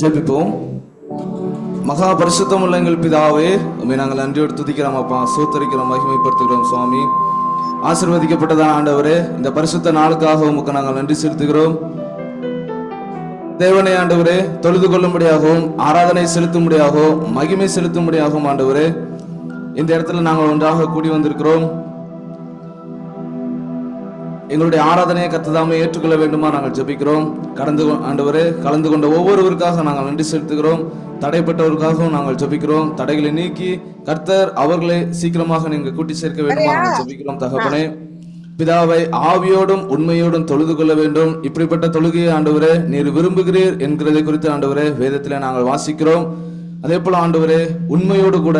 ஜெபிப்போம். மகா பரிசுத்தமுள்ள எங்கள் பிதாவே, உம்மை நாங்கள் நன்றியோடு துதிக்கிறோம் அப்பா, சோத்தரிக்கிறோம், மகிமைப்படுத்துகிறோம் சுவாமி. ஆசீர்வதிக்கப்பட்டதான ஆண்டவரே, இந்த பரிசுத்த நாளுக்காக உமக்கு நாங்கள் நன்றி செலுத்துகிறோம். தேவனை ஆண்டவரே, தொழுது கொள்ளும்படியாகவும் ஆராதனை செலுத்தும்படியாகவும் மகிமை செலுத்தும்படியாகவும் ஆண்டவரே, இந்த இடத்துல நாங்கள் ஒன்றாக கூடி வந்திருக்கிறோம். எங்களுடைய ஆராதனையை கர்த்ததாமே ஏற்றுக்கொள்ள வேண்டுமா நாங்கள் ஜெபிக்கிறோம். ஆண்டவரே, கலந்து கொண்ட ஒவ்வொருவருக்காக நாங்கள் நன்றி செலுத்துகிறோம். தடைப்பட்டவருக்காகவும் நாங்கள் ஜெபிக்கிறோம். தடைகளை நீக்கி கர்த்தர் அவர்களை சீக்கிரமாக நீங்கள் கூட்டி சேர்க்க வேண்டுமா நாங்கள் ஜெபிக்கிறோம். தகப்பனே, பிதாவை ஆவியோடும் உண்மையோடும் தொழுது கொள்ள வேண்டும். இப்படிப்பட்ட தொழுகையை ஆண்டவரே நீர் விரும்புகிறீர் என்கிறதை குறித்து ஆண்டவரே வேதத்திலே நாங்கள் வாசிக்கிறோம். அதே போல ஆண்டவரே, உண்மையோடு கூட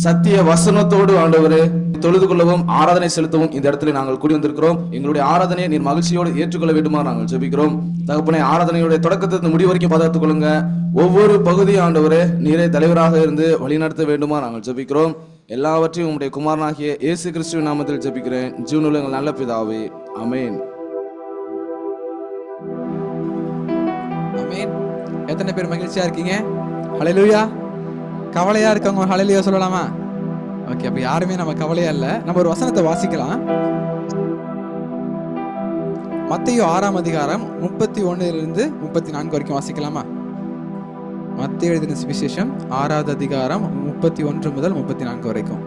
சத்திய வசனத்தோடு ஆண்டவரே தொழுது கொள்ளவும் ஆராதனை செலுத்தவும் இந்த இடத்துல நாங்கள் கூடி வந்திருக்கிறோம். எங்களுடைய ஆராதனையை நீர் மகிழ்ச்சியோடு ஏற்றுக்கொள்ள வேண்டுமா நாங்கள் ஜெபிக்கிறோம். தகப்பனே, ஆராதனையுடைய தொடக்கத்திலிருந்து முடிவு வரைக்கும் பாதுகாத்துக் கொள்ளுங்க. ஒவ்வொரு பகுதி ஆண்டவரே நீரே தலைவராக இருந்து வழிநடத்த வேண்டுமா நாங்கள் ஜெபிக்கிறோம். எல்லாவற்றையும் உம்முடைய குமாரனாகிய இயேசு கிறிஸ்துவின் நாமத்தில் ஜெபிக்கிறேன், ஜீவனுள்ள எங்கள் நல்ல பிதாவே, ஆமென். ஆமென். எத்தனை பேர் மகிழ்ச்சியா இருக்கீங்க? ஹல்லேலூயா. கவலையா இருக்கவங்க ஹல்லேலூயா சொல்லலாமா? ஓகே, அப்ப யாருமே நம்ம கவலையா இல்ல. நம்ம ஒரு வசனத்தை வாசிக்கலாம். மத்தேயு 6ஆம் அதிகாரம் 31 34 வரைக்கும் வாசிக்கலாமா? மத்தேயு எழுதின சுவிசேஷம் 6வது அதிகாரம் 31 முதல் 34 வரைக்கும்.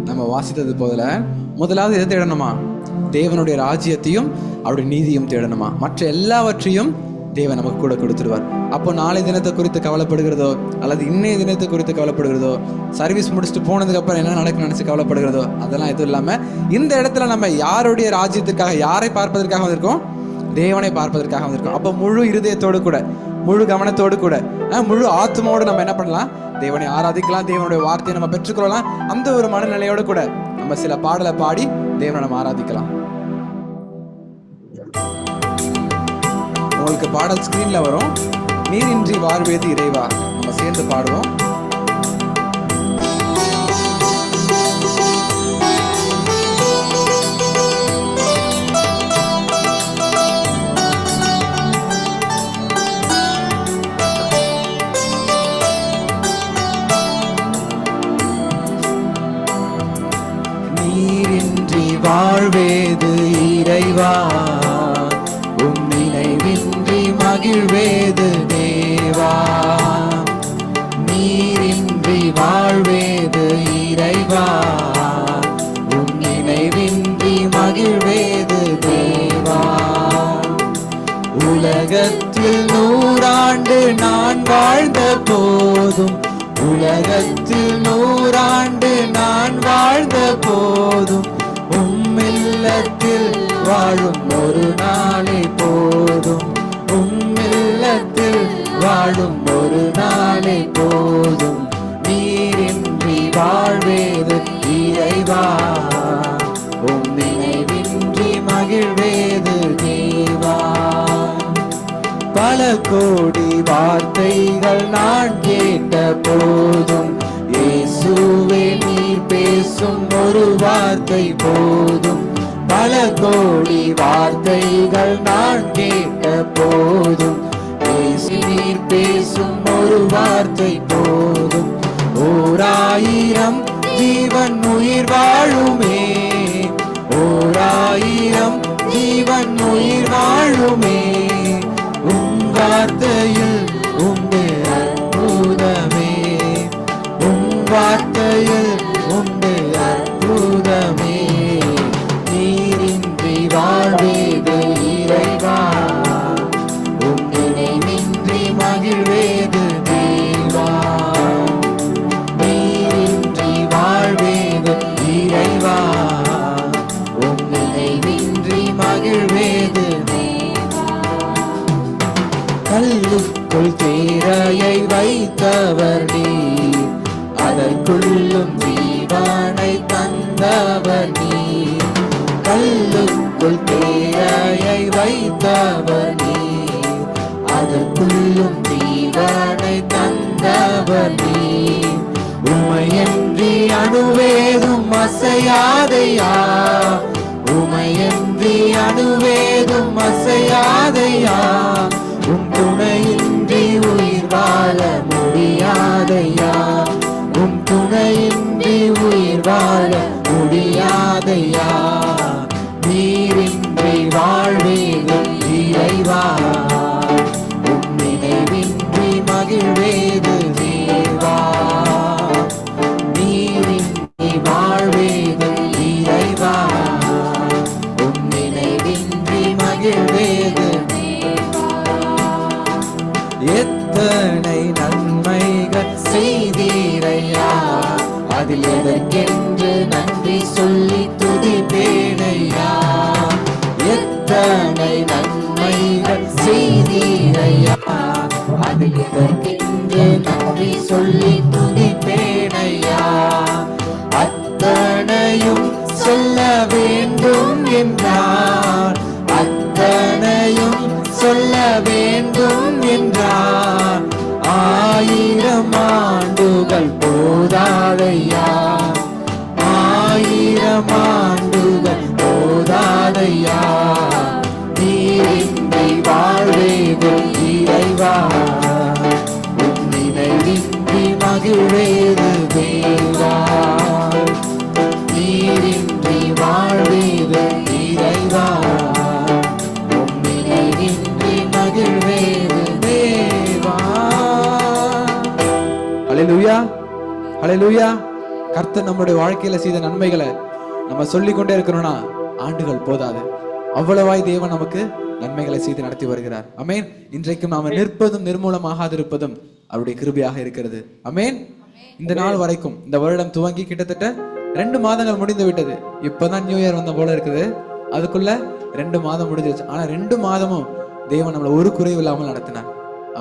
நம்ம வாசித்தது போல முதலாவது எதை தேடணுமா? தேவனுடைய ராஜ்யத்தையும் அவருடைய நீதியும் தேடணுமா. மற்ற எல்லாவற்றையும் தேவன் நமக்கு கூட கொடுத்துருவார். அப்போ நாளை தினத்தை குறித்து கவலைப்படுகிறதோ அல்லது இன்னைய தினத்தை குறித்து கவலைப்படுகிறதோ, சர்வீஸ் முடிச்சுட்டு போனதுக்கு அப்புறம் என்ன நடக்குன்னு நினைச்சு கவலைப்படுகிறதோ, அதெல்லாம் எதுவும் இல்லாம இந்த இடத்துல நம்ம யாருடைய ராஜ்யத்திற்காக, யாரை பார்ப்பதற்காக வந்திருக்கோம்? தேவனை பார்ப்பதற்காக வந்திருக்கோம். அப்போ முழு இருதயத்தோடு கூட, முழு கவனத்தோடு கூட, முழு ஆத்மாவோடு நம்ம என்ன பண்ணலாம்? தேவனை ஆராதிக்கலாம், தேவனுடைய வார்த்தையை நம்ம பெற்றுக்கொள்ளலாம். அந்த ஒரு மனநிலையோடு கூட நம்ம சில பாடலை பாடி தேவனை நம்ம ஆராதிக்கலாம். உங்களுக்கு பாடல் ஸ்கிரீன்ல வரும். நீரின்றி வாழ்வேது இறைவா, நம்ம சேர்ந்து பாடுவோம். வாழ்வேது இறைவா, உம் நினைவின்றி மகிழ்வேது தேவா. நீரின்றி வாழ்வேது இறைவா, உம் நினைவின்றி மகிழ்வேது தேவா. உலகத்தில் 100 ஆண்டு நான் வாழ்ந்த போதும், உலகத்தில் 100 ஆண்டு நான் வாழ்ந்த போதும், உம்மில்லத்தில் வாழும் ஒரு நாளை போதும், உம்மில்லத்தில் வாழும் ஒரு நாளை போதும். நீரின்றி வாழ்வேது இறைவா, உம் நினைவின்றி மகிழ்வேது தேவா. பல கோடி வார்த்தைகள் நான் கேட்ட போதும், இயேசுவே நீர் பேசும் ஒரு வார்த்தை போதும். பல கோடி வார்த்தைகள் நான் கேட்ட போதும், இயேசு நீர் பேசும் ஒரு வார்த்தை போதும். 1000 ஜீவன் உயிர் வாழுமே, 1000 ஜீவன் உயிர் வாழுமே. உம் வார்த்தையில் உண்டு அற்புதமே, உம் வார்த்தையில் உண்டு அற்புதமே. நீரின்றி வாழ்வேது இறைவா, உம் நினைவின்றி மகிழ்வேது தேவா. நீரின்றி வாழ்வேது இறைவா, உம் நினைவின்றி மகிழ்வேது தேவா. கல்லுக்குள் தேரையை வைத்தவர் நீர், அதற்குள்ளும் ஜீவனை தந்தவர் நீர். கல்லுக்குள் தேரையை வைத்தவர் நீர், அதற்குள்ளும் ஜீவனை தந்தவர் நீர். உமையன்றி அணுவேதும் அசையாதையா, உமையன்றி அணுவேதும் அசையாதையா. உம் துணையின்றி உயிர் வாழ முடியாதையா, உம் துணையின்றி உயிர் வாழ முடியாதையா. நீரின்றி வாழ்வேது இறைவா, உம் நினைவின்றி மகிழ்வேது தேவா. நீரின்றி வாழ்வேது இறைவா, உம் நினைவின்றி மகிழ்வேது. எத்தனை நன்மைகள் செய்தீரையா, அதில் எதற்கென்று நன்றி சொல்லி துதிப்பேனையா. எத்தனை நன்மைகள் செய்தீரையா, அதில் எதற்கென்று நன்றி சொல்லி துதிப்பேனையா. அத்தனையும் சொல்ல வேண்டும் என்றார், அத்தனையும் சொல்ல வேண்டும் என்றார். 1000 ஆண்டுகள் போதாதையா, 1000 ஆண்டுகள் போதாதையா. நீரின்றி வாழ்வேது இறைவா, உம் நினைவின்றி மகிழ்வேது தேவா. நீரின்றி வாழ்வேது இறைவா, உம் நினைவின்றி மகிழ்வேது தேவா. ஹல்லேலூயா, ஹல்லேலூயா. கர்த்தர் நம்முடைய வாழ்க்கையில செய்த நன்மைகளை நம்ம சொல்லிக் கொண்டே இருக்கணும்னா ஆண்டுகள் போதாது. அவ்வளவாய் தேவன் நமக்கு நன்மைகளை செய்து நடத்தி வருகிறார். அமேன். இன்றைக்கும் நாம நிற்பதும் நிர்மூலமாகாதிருப்பதும் அவருடைய கிருபையாக இருக்கிறது. அமேன். இந்த நாள் வரைக்கும் இந்த வருடம் துவங்கி கிட்டத்தட்ட 2 மாதங்கள் முடிந்து விட்டது. இப்பதான் நியூ இயர் வந்த போல இருக்குது. அதுக்குள்ள 2 மாதம் முடிஞ்சிருச்சு. ஆனா 2 மாதமும் தேவன் நம்மளை ஒரு குறைவு இல்லாமல் நடத்தினார்.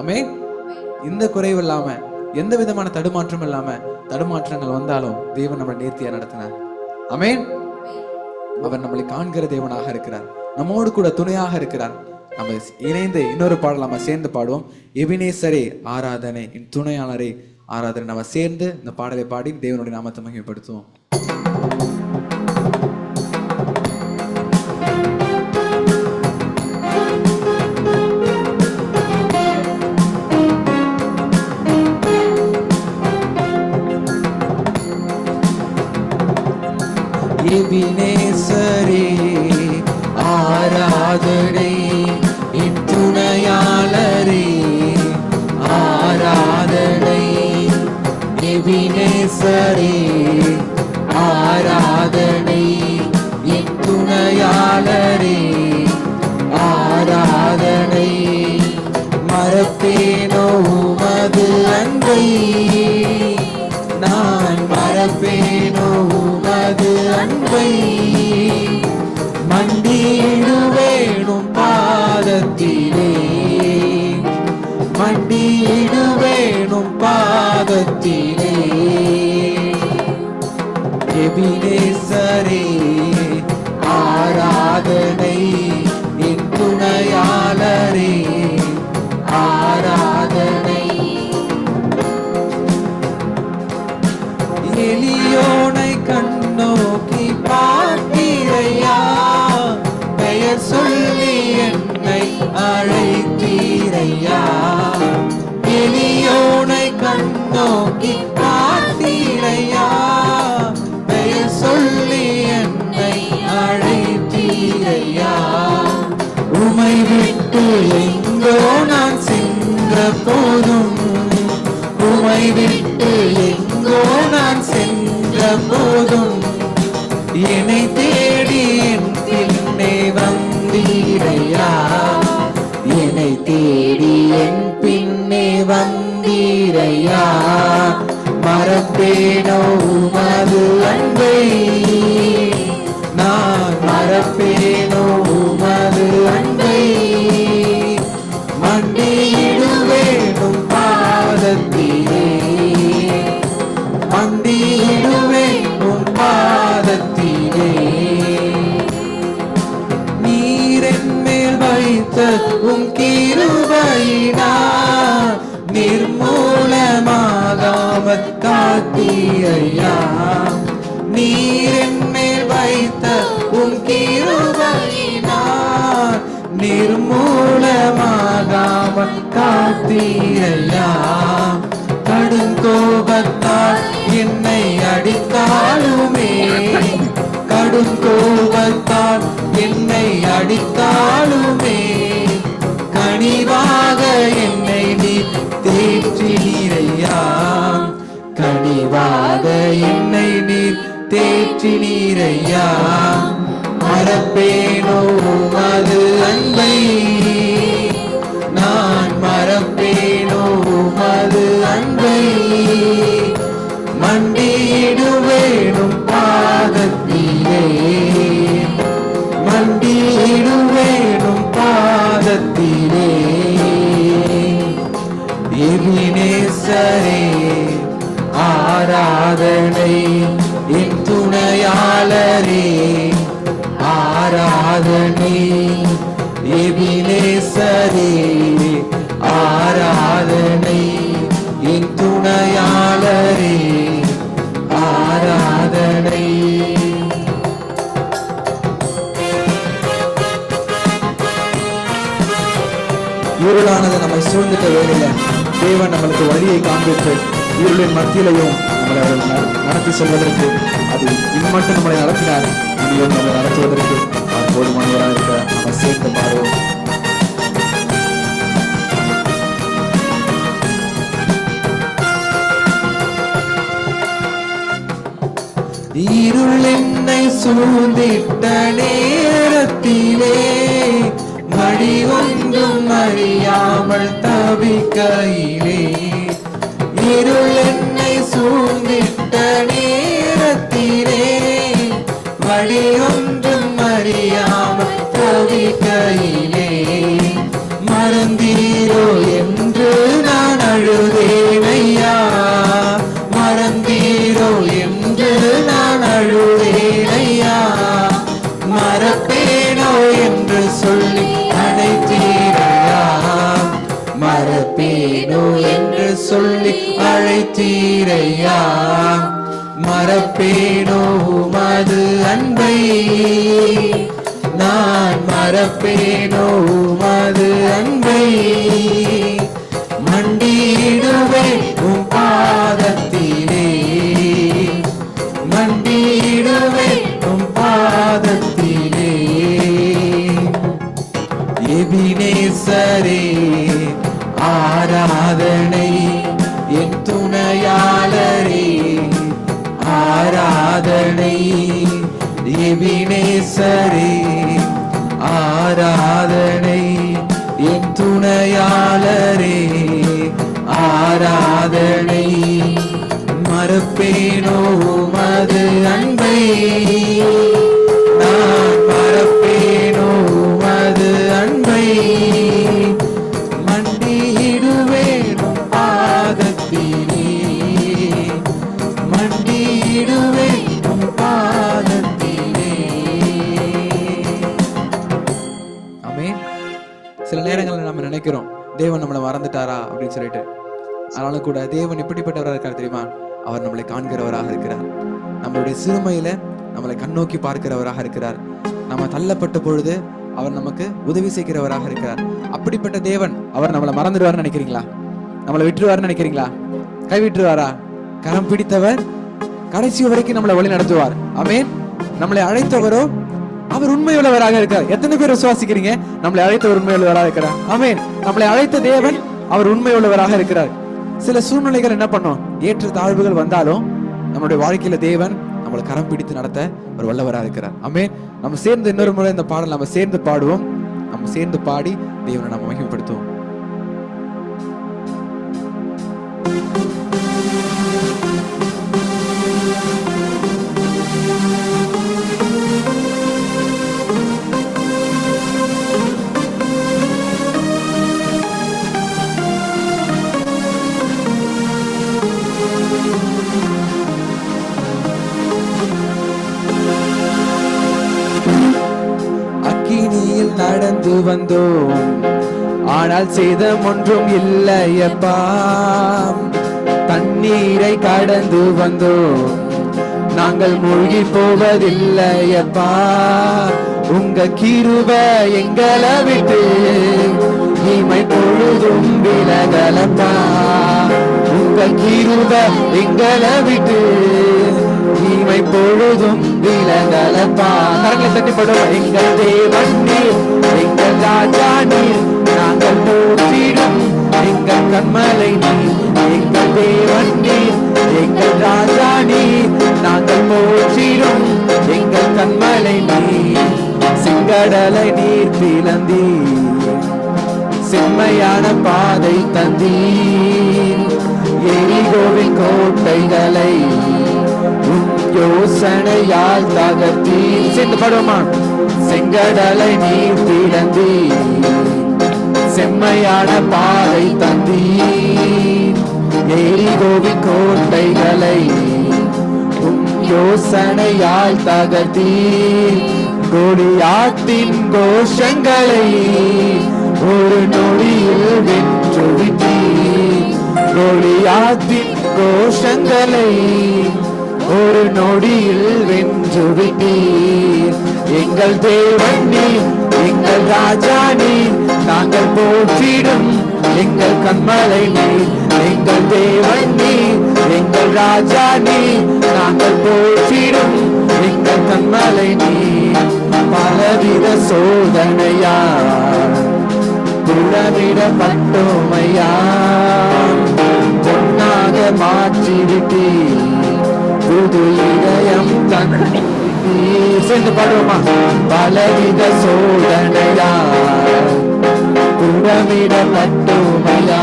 அமேன். இந்த குறைவு இல்லாம, எந்த விதமான தடுமாற்றம் இல்லாம, தடுமாற்றங்கள் வந்தாலும் தேவன் நம்மளை நேர்த்தியா நடத்தினார். அமேன். அவர் நம்மளை காண்கிற தேவனாக இருக்கிறார், நம்மோடு கூட துணையாக இருக்கிறார். நம்ம இணைந்து இன்னொரு பாடல் நம்ம சேர்ந்து பாடுவோம். எபினேசரே ஆராதனை, என் துணையாளரே ஆராதனை. நம்ம சேர்ந்து இந்த பாடலை பாடி தேவனுடைய நாமத்தை மகிமைப்படுத்துவோம். எபினேசரே ஆராதனை, என் துணையாளரே ஆராதனை. எபினேசரே ஆராதனை, என் துணையாளரே ஆராதனை. மறப்பேனோ உமது அன்பை, நான் மறப்பேனோ உமது அன்பை. மண்டியிடுவேனும் பாதத்திலே, மண்டியிடுவேனும் பாதத்திலே. எபினேசரே ஆராதனை, என் துணையாளரே ஆராதனை. எலியோனை கண்ணோக்கி பார்த்தீரையா, பெயர் சொல்லி என்னை அழைத்தீரையா. எலியோனை கண்ணோக்கி பார்த்தீரையா, பெயர் சொல்லி என்னை அழைத்தீரையா. உமை விட்டு எங்கோ நான் சென்ற போதும், உமை விட்டு எங்கோ நான் சென்ற போதும், என்னை தேடி என் பின்னே வந்தீரையா, என்னை தேடி என் பின்னே வந்தீரையா. மறப்பேனோ உமது அன்பை, நான் மறப்பேனோ உமது அன்பை. மண்டி மண்டியிடுவேனும் பாதத்திலே, மண்டியிடுவேனும் பாதத்திலே. நீரென் மேல் வைத்த உம் கிருபையினால் நிர்மூலமாகாமல் காத்தீரையா. நீரென் மேல் வைத்த உம் கிருபையினால் நிர்மூலமாகாமல் காத்தீரையா. கடுங்கோபத்தால் என்னை அடித்தாலுமே, கடுங்கோபத்தால் என்னை அடித்தாலுமே, கனிவாக என்னை நீர் தேற்றினீரையா. கனிவாக என்னை நீர் தேற்றினீரையா. மறப்பேனோ உமது அன்பை, நான் மறப்பேனோ உமது அன்பை. மண்டியிடுவேனும் பாதத்திலே, மண்டியிடுவேனும் பாதத்திலே. எபினேசரே ஆராதனை, என் துணையாளரே ஆராதனை. எபினேசரே ஆராதனை, என் துணையாளரே ஆராதனை. இருளானது நம்மை சூழ்ந்துட்ட வேலையில தேவன் நம்மளுக்கு வழியை காண்பித்து இருளின் மத்தியிலையும் நம்மளை நடத்தி செல்வதற்கு, அது இம்மட்டும் நம்மளை நடத்தினார், இனியும் நம்மளை நடத்துவதற்கு அவர் போதுமானவராக இருக்க நம்ம சேர்ந்து பாடுவோம். இருள் என்னை சூழ்ந்திட்ட நேரத்திலே, வழி ஒன்றும் அறியாமல் தவிக்கையிலே. இருள் என்னை சூழ்ந்திட்ட நேரத்திலே, வழி ஒன்றும் அறியாமல் தவிக்கையிலே. மறந்தீரோ என்று நான் அழுதேனையா, மறந்தீரோ என்று நான் அழுதேனையா. மறப்பேனோ என்று சொல்லி அழைத்தீரையா, மறப்பேனோ என்று சொல்லி அழைத்தீரையா. மறப்பேனோ உமது அன்பை, நான் மறப்பேனோ உமது அன்பை. மண்டியிடுவேன் உம் பாதத்திலே, மண்டியிடுவேன் உம் பாதத்திலே. எபினேசரே ஆராதனை, என் துணையாளரே ஆராதனை. எபினேசரே ஆராதனை, என் துணையாளரே ஆராதனை. மறப்பேனோ உமது அன்பை, நான் மறப்பேனோ உமது அன்பை. மண்டியிடுவேனும் பாதத்திலே, மண்டியிடுவேனும் பாதத்திலே. ஆமென். சில நேரங்களில் நம்ம நினைக்கிறோம் தேவன் நம்மளை மறந்துட்டாரா அப்படின்னு சொல்லிட்டு. ஆனாலும் கூட தேவன் எப்படிப்பட்டவராக இருக்கார் தெரியுமா? அவர் நம்மளை காண்கிறவராக இருக்கிறார். நம்மளுடைய சிறுமையில நம்மளை கண்ணோக்கி பார்க்கிறவராக இருக்கிறார். நம்ம தள்ளப்பட்ட பொழுது அவர் நமக்கு உதவி செய்கிறவராக இருக்கிறார். அப்படிப்பட்ட தேவன் அவர் நம்மளை மறந்துடுவார்னு நினைக்கிறீங்களா? நம்மளை விட்டுருவாருன்னு நினைக்கிறீங்களா? கைவிட்டுருவாரா? கரம் பிடித்தவர் கடைசி வரைக்கும் நம்மளை வழி நடத்துவார். ஆமென். நம்மளை அழைத்தவரோ அவர் உண்மையுள்ளவராக இருக்கார். எத்தனை பேர் விசுவாசிக்கிறீங்க நம்மளை அழைத்தவர் உண்மையுள்ளவராக இருக்கிறார்? ஆமென். நம்மளை அழைத்த தேவன் அவர் உண்மையுள்ளவராக இருக்கிறார். சில சூழ்நிலைகள் என்ன பண்ணும், ஏற்ற தாழ்வுகள் வந்தாலும் நம்மளுடைய வாழ்க்கையில தேவன் நம்மளை கரம் பிடித்து நடத்த ஒரு வல்லவராக இருக்கிறார். ஆமென். நம்ம சேர்ந்து இன்னொரு முறை இந்த பாடல் நம்ம சேர்ந்து பாடுவோம். நம்ம சேர்ந்து பாடி தேவனை நம்ம மகிமைப்படுத்துவோம். வந்தோம், ஆனால் சேதம் ஒன்றும் இல்லையப்பா. தண்ணீரை கடந்து வந்தோம், நாங்கள் மூழ்கி போவதில்லையப்பா. உங்க கிருபை எங்களை விட்டு இமை பொழுதும் விலகலப்பா. உங்க கிருபை எங்களை விட்டு இமை பொழுதும் விலகலப்பா. கரங்களை தட்டி பாடுவோம். எங்கள் தேவன் நீர், எங்கள் ராஜா நீர், நாங்கள் போற்றிடும் எங்கள் கண்மலை நீர். எங்கள் தேவன் நீர், எங்கள் ராஜா நீர், நாங்கள் போற்றிடும் எங்கள் கண்மலை நீர். செங்கடலை நீர் பிளந்தீர், செம்மையான பாதை தந்தீர். எரிகோவின் கோட்டைகளை யோசனையால் தகர்த்தீர். சேர்ந்து பாடுவோமா? செங்கடலை நீர் பிளந்தீர், செம்மையான பாதை தந்தீர். எரிகோவின் கோட்டைகளை யோசனையால் தகர்த்தீர். கோலியாத்தின் கோஷங்களை ஒரு நொடியில் வென்று விட்டீர். கோலியாத்தின் கோஷங்களை ஒரு நொடியில் வென்று விட்டீர். எங்கள் தேவன் நீர், எங்கள் ராஜா நீர், நாங்கள் போற்றிடும் எங்கள் கண்மலை நீர். எங்கள் தேவன் நீர், எங்கள் ராஜா நீர், நாங்கள் போற்றிடும் எங்கள் கண்மலை நீர். பலவித சோதனையா புலவிடப்பட்டோமையா, பொன்னாக மாற்றிவிட்டீர், புது இதயம் தந்தீர். சேர்ந்து பாடுவோமா? பலவித சோதனையா புலவிடப்பட்டோமையா,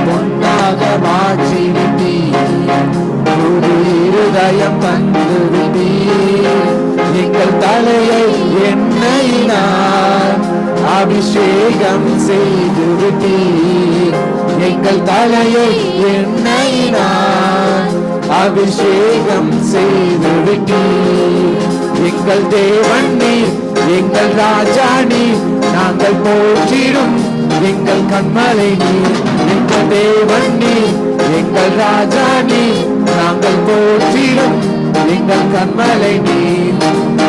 பொன்னாக மாற்றிவிட்டீர், புது இருதயம் தந்து விட்டீர். எங்கள் தலையை எண்ணெயினால் அபிஷேகம் செய்து விட்டீர். எங்கள் தலையை எண்ணெயினால் அபிஷேகம் செய்து விட்டீர். எங்கள் தேவன் நீர், எங்கள் ராஜா நீர், நாங்கள் போற்றிடும் எங்கள் கண்மலை நீர். எங்கள் தேவன் நீர், எங்கள் ராஜா நீர், நாங்கள் போற்றிடும் எங்கள் கண்மலை நீர்.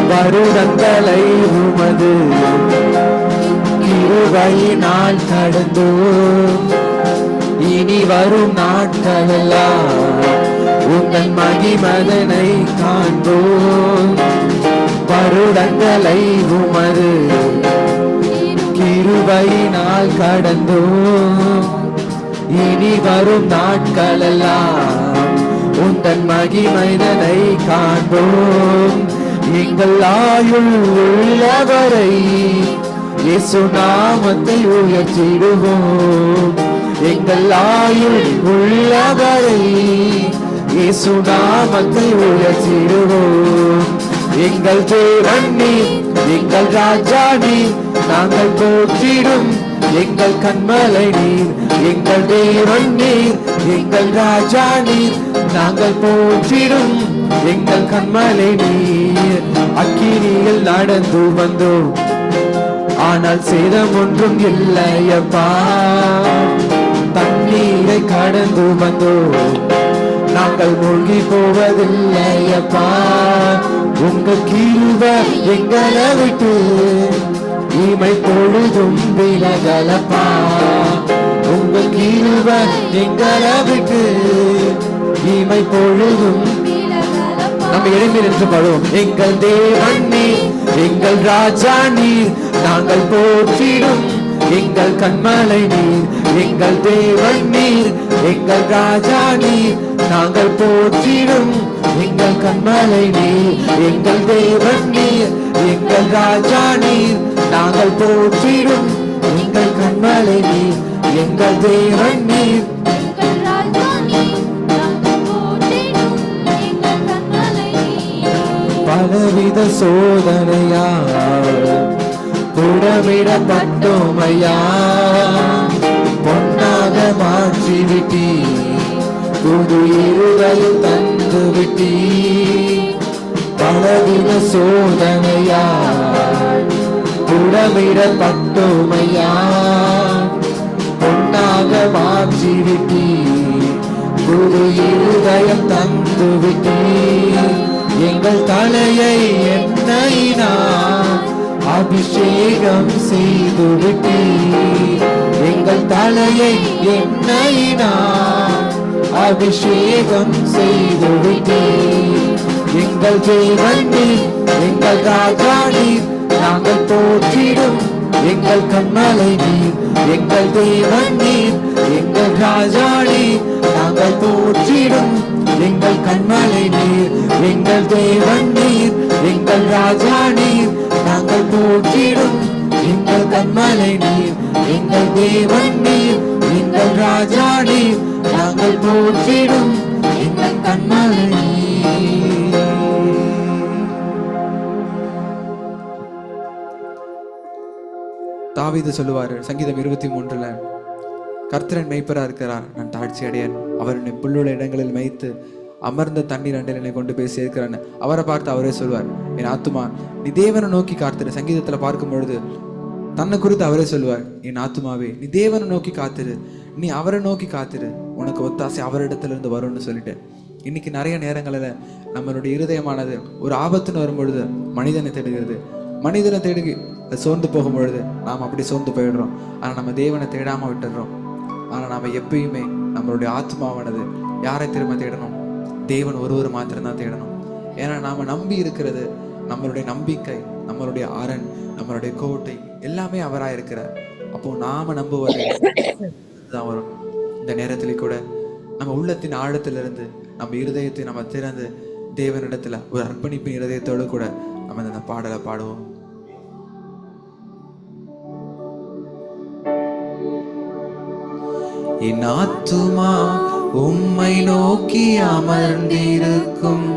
வருடங்களை உமது கிருபையினால் கடந்தோம், இனி வரும் நாட்களெல்லாம் உங்கள் மகிமதனை காண்போம். வருடங்களை உமது கிருபையினால் கடந்தோம், இனி வரும் நாட்களெல்லாம் உந்தன் மகிமைதனை காண்போம். எங்கள் ஆயுள் உள்ளவரை இயேசு நாமத்தை உயர்த்திடுவோம். எங்கள் ஆயுள் உள்ளவரை இயேசு நாமத்தை உயர்த்திடுவோம். எங்கள் தேவன் நீர், எங்கள் ராஜா நீர், நாங்கள் போற்றிடும் எங்கள் கண்மலை நீர். எங்கள் தேவன் நீர், எங்கள் ராஜா நீர், நாங்கள் போற்றிடும் எங்கள் கண்மலை நீர். அக்கினியில் நடந்து வந்தோம், ஆனால் சேதம் ஒன்றும் இல்லையப்பா. தண்ணீரை கடந்து வந்தோம், நாங்கள் மூழ்கி போவதில்லையப்பா. உங்க கிருபை எங்களை விட்டு இமை பொழுதும் விலகலப்பா. உங்க கிருபை எங்களை விட்டு இமை பொழுதும். நம்ம எழும்பி நின்று பாடுவோம். எங்கள் தேவன் நீர், எங்கள் ராஜா நீர், நாங்கள் போற்றிடும் எங்கள் கண்மலை நீர். எங்கள் தேவன் நீர், எங்கள் ராஜா நீர், நாங்கள் போற்றிடும் எங்கள் கண்மலை நீர். எங்கள் தேவன் நீர், எங்கள் ராஜா நீர், நாங்கள் போற்றிடும் எங்கள் கண்மலை நீர். எங்கள் தேவன் நீர், பலவித சோதனையால் புடமிடப்பட்டோமையா, பொன்னாக மாற்றிவிட்டீர், புது இருதயம் தந்து விட்டீர். பலவித சோதனையால் புடமிடப்பட்டோமையா, அளவிடப்பட்டோமையா, பொன்னாக மாற்றிவிட்டீர், புது இருதயம் தந்து விட்டீர். எங்கள் தலையை எண்ணெயினால் அபிஷேகம் செய்து விட்டீர், எங்கள் தலையை எண்ணெயினால் அபிஷேகம் செய்து விட்டீர். எங்கள் தேவன் நீர், எங்கள் ராஜா நீர், நாங்கள் போற்றிடும் எங்கள் கண்மலை நீர். எங்கள் தேவன் நீர், எங்கள் ராஜா நீர், நாங்கள் போற்றிடும் எங்கள் கண்மலை நீர். எங்கள் தேவன் நீர், எங்கள் ராஜா நீர், நாங்கள் போற்றிடும் எங்கள் கண்மலை நீர். எங்கள் தேவன் நீர், எங்கள் ராஜா நீர், நாங்கள் போற்றிடும் எங்கள் கண்மலை நீர். தாவீது சொல்லுவாரு சங்கீதம் 23, கர்த்தரன் மெய்ப்பரா இருக்கிறார், நான் தாழ்ச்சி அடையன். அவர் என்னை புல்லுள்ள இடங்களில் மேய்த்து அமர்ந்த தண்ணீர் அண்டையில் என்னை கொண்டு போய் சேர்க்கிறான்னு அவரை பார்த்து அவரே சொல்வார், என் ஆத்துமா நீ தேவனை நோக்கி காத்திரு. சங்கீதத்துல பார்க்கும் பொழுது தன்னை குறித்து அவரே சொல்லுவார், என் ஆத்துமாவே நீ தேவனை நோக்கி காத்திரு, நீ அவரை நோக்கி காத்திரு, உனக்கு ஒத்தாசை அவரிடத்துல இருந்து வரும்னு சொல்லிட்டு. இன்னைக்கு நிறைய நேரங்களில் நம்மளுடைய இருதயமானது ஒரு ஆபத்துன்னு வரும்பொழுது மனிதனை தேடுகிறது. மனிதனை தேடி சோர்ந்து போகும் பொழுது நாம் அப்படி சோர்ந்து போயிடுறோம். ஆனால் நம்ம தேவனை தேடாம விட்டுடுறோம். ஆனால் நம்ம எப்பயுமே நம்மளுடைய ஆத்மாவானது யாரை திரும்ப தேடணும்? தேவன் ஒருவர் மாத்திரம்தான் தேடணும். ஏன்னா நாம நம்பி இருக்கிறது, நம்மளுடைய நம்பிக்கை, நம்மளுடைய அரண், நம்மளுடைய கோட்டை எல்லாமே அவரா இருக்கிறார். அப்போ நாம நம்புவது தான் வரும். இந்த நேரத்திலே கூட நம்ம உள்ளத்தின் ஆழத்திலிருந்து நம்ம இருதயத்தை நம்ம திறந்து தேவனிடத்துல ஒரு அர்ப்பணிப்பின் இருதயத்தோடு கூட நம்ம இந்த பாடலை பாடுவோம். என் ஆத்துமா உம்மை நோக்கி அமர்ந்திருக்கும்,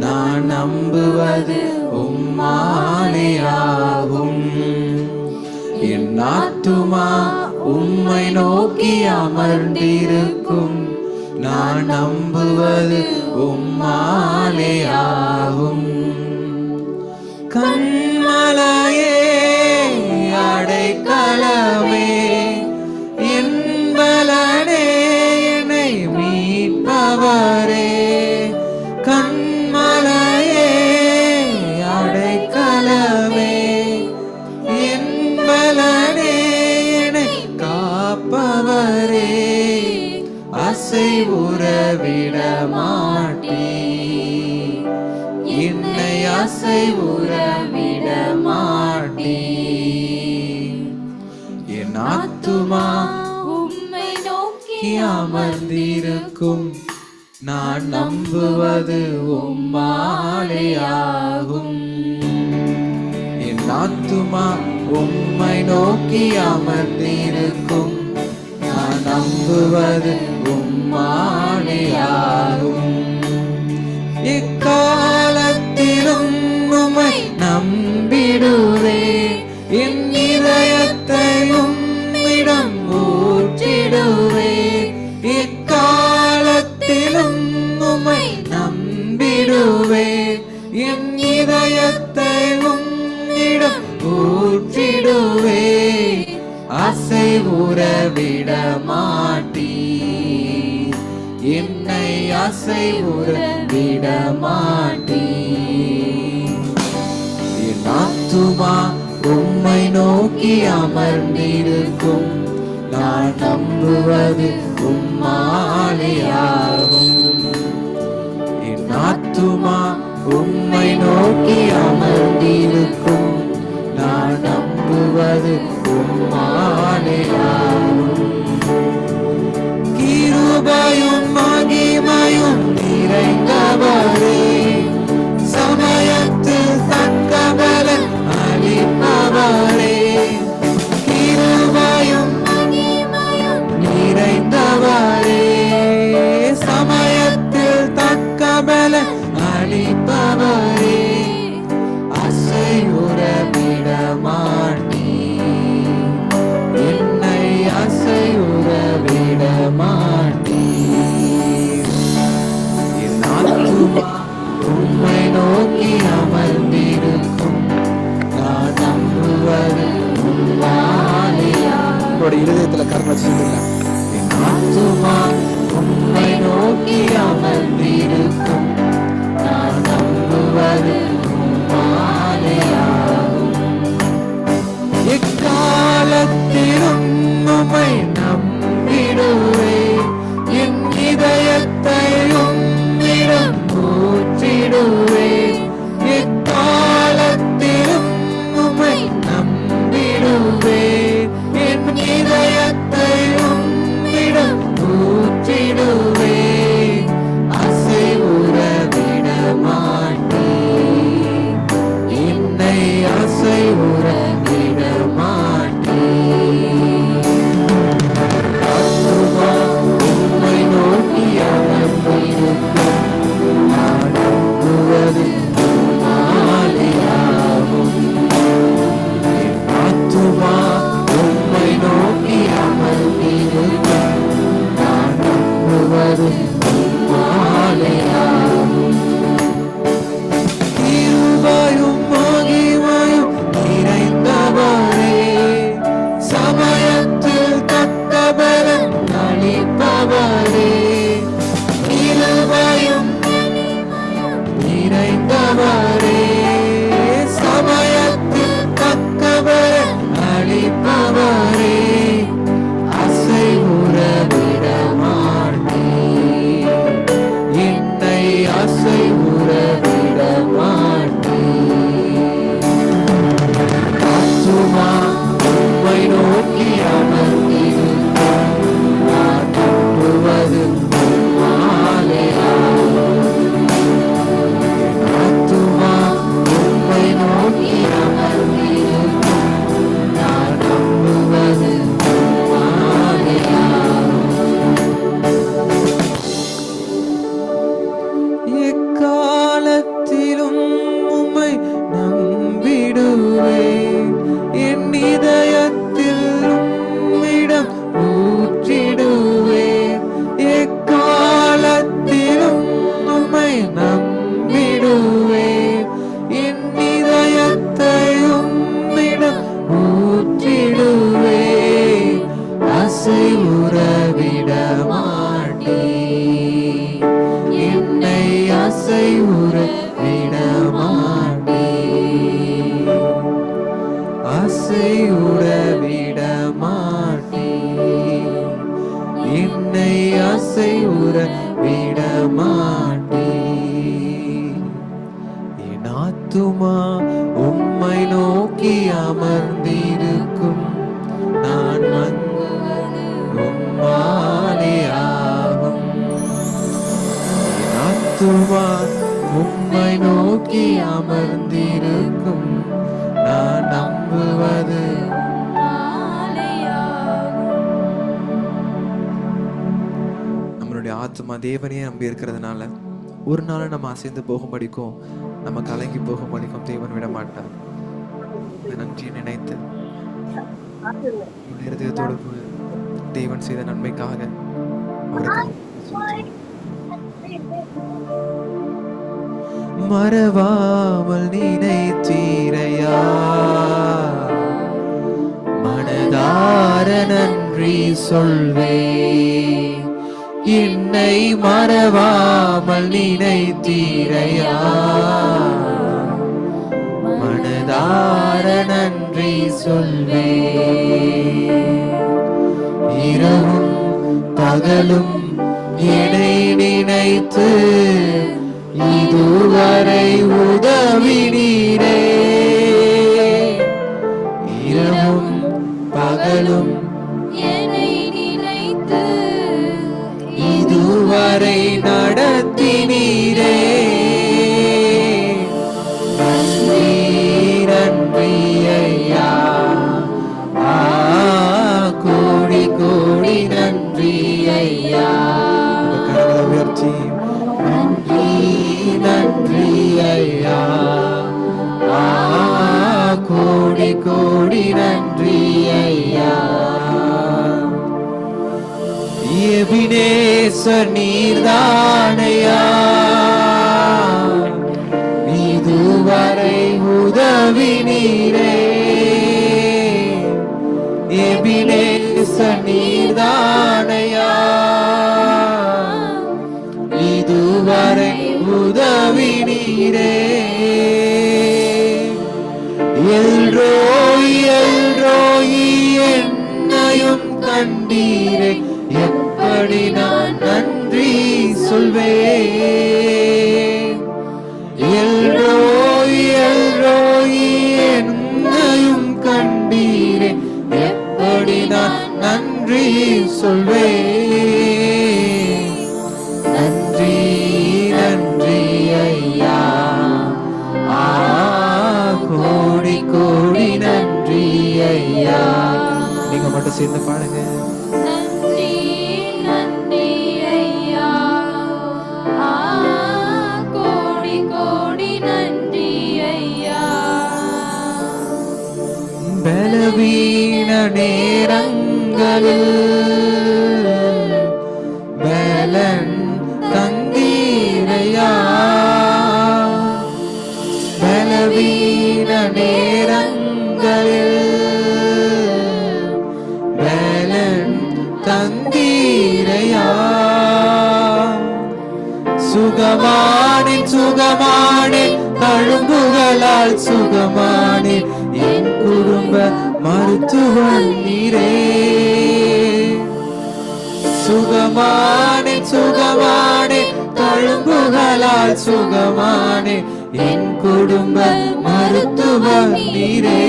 நான் நம்புவது உம்மாலே ஆகும். என் ஆத்துமா உம்மை நோக்கி அமர்ந்திருக்கும், நான் நம்புவது உம்மாலே ஆகும். கண்மலையே அடைக்கலமே, என்பலனே என்னை மீட்பவரே. கண்மலையே அடைக்கலமே, என்பலனே என்னை காப்பவரே. அசைவுறவிட மாட்டீர், என்னை அசைவுறவிட மாட்டீர். என் ஆத்துமா உம்மை நோக்கி அமர்ந்திருக்கும், நான் நம்புவது உம்மாலே ஆகும். என் ஆத்துமா உம்மை நோக்கி அமர்ந்திருக்கும், நான் நம்புவது உம்மாலே ஆகும். எக்காலத்திலும் உம்மை நம்பிடுவே, என் இதயத்தை உம்மிடம் ஊற்றிடுவே. எக்காலத்திலும் உம்மை நம்பிடுவே, என் இதயத்தை உம்மிடம் ஊற்றிடுவே. அசைவுறவிட மாட்டீர், என்னை அசைவுறவிட மாட்டீர். என் ஆத்துமா உம்மை நோக்கி அமர்ந்திருக்கும், நான் நம்புவது உம்மாலே ஆகும். என் ஆத்துமா உம்மை நோக்கி அமர்ந்திருக்கும், நான் நம்புவது உம்மாலே ஆகும். கிருபையும் மகிமையும் நிறைந்தவரே, சமயத்தில் தக்க பலன் அளிப்பவரே. கிருபையும் மகிமையும் நிறைந்தவரே, சமயத்தில் தக்க பலன் அளிப்பவரே. அசைவுறவிட மாட்டீர், என்னை இருதயத்துல கருணை சொல்லுங்க. என் ஆத்துமா உம்மை நோக்கி அமர்ந்திருக்கும், நான் நம்புவது உம்மாலேயாகும். எக்காலத்திலும் உம்மை நம்பிடுவேன், என் இதயத்தை உம்மிடம் ஊற்றிடுவேன். எக்காலத்திலும் உம்மை நம்பிடுவேன், என் இதயத்தை உம்மிடம் ஊற்றிடுவேன். அசைவுற விட மாட்டேன், என்னை அசைவுற விட மாட்டேன். ஆத்துமா உம்மை நோக்கி அமர்ந்திருக்கும், நான் நம்புவது உம்மாலேயாகும். என் ஆத்துமா உம்மை நோக்கி அமர்ந்திருக்கும், நான் நம்புவது உம்மாலேயாகும். கிருபையும் மகிமையும் நிறைந்தவரே, சமயத்தில் தக்க பலன் அளிப்பவரே. கிருபையும் நிறைந்தவரே, சமயத்தில் தக்க பலன் அளிப்பவரே. அசைவுற விட மாட்டேன், என்னை அசைவுற விட மாட்டேன். ஆத்துமா உம்மை நோக்கி அமர்ந்திருக்கும், நான் நம்புவது உம்மாலேயாகும். ஆத்துமா உம்மை நோக்கி அமர்ந்திருக்கும், நான் நம்புவது உம்மாலேயாகும். எக்காலத்திலும் உம்மை நம்பிடுவேன், என் இதயத்தில் உம்மிடம் ஊற்றிடுவேன். எக்காலத்திலும் உம்மை நம்பிடுவேன், என் இதயத்தை உம்மிடம் ஊற்றிடுவேன். அசைவுற விட மாட்டேன், என்னை அசைவுற விட மாட்டேன். அசைவுற விட மாட்டேன், என்னை அசைவுற விட மாட்டேன். என் ஆத்துமா உம்மை நோக்கி அமர்ந்திருக்கும், நான் நம்புவது உம்மாலேயாகும். என் ஆத்துமா உம்மை நோக்கி அமர்ந்திருக்கும், நான் நம்புவது நம்மளுடைய ஆத்துமா தேவனையே நம்பி இருக்கிறதுனால ஒரு நாள் நம்ம அசைந்து போகும்படிக்கும் நம்ம கலங்கி போகும்படிக்கும் தேவன் விட மாட்டார். இந்த நன்றியை நினைத்து உங்களுடைய இருதயத்தோடு கூட தேவன் செய்த நன்மைக்காக அவருக்கு மறவாமல் நினைத்தீரையா, மனதார நன்றி சொல்வேன். என்னை மறவாமல் நினைத்தீரையா, மனதார நன்றி சொல்வேன். இரவும் பகலும் என்னை நினைத்து இதுவரை உதவினீரே. இரவும் பகலும் என்னை நினைத்து இதுவரை நடத்தினீரே. நன்றி நன்றி ஐயா, கோடி கோடி நன்றி ஐயா. கரங்களை உயர்த்தி நன்றி நன்றி ஐயா, கோடி கோடி நன்றி ஐயா. எபினேசர் நீர்தானையா, இதுவரை உதவி நீரே. எபினேசர் கண்டீரே, எப்படி நான் நன்றி சொல்வேன். எல்ரோய் எல்ரோய் என்னையும் கண்டீரே, எப்படி நான் நன்றி சொல்வேன். நன்றி நன்றி ஐயா, கோடி கோடி நன்றி ஐயா. நீங்க மட்டும் சேர்ந்து பாடுங்க. நன்றி நன்றி ஐயா, கோடி கோடி நன்றி ஐயா. பலவீன நேரங்களில் பலன் தந்தீரையா, பலவீன நேரங்களில் பலன் தந்தீரையா. சுகமானே சுகமானே தழும்புகளால் சுகமானே, என் குடும்ப மருத்துவன் நீரே. சுகமானே சுகமானே தழும்புகளால் சுகமானே, என் குடும்ப மருத்துவன் நீரே.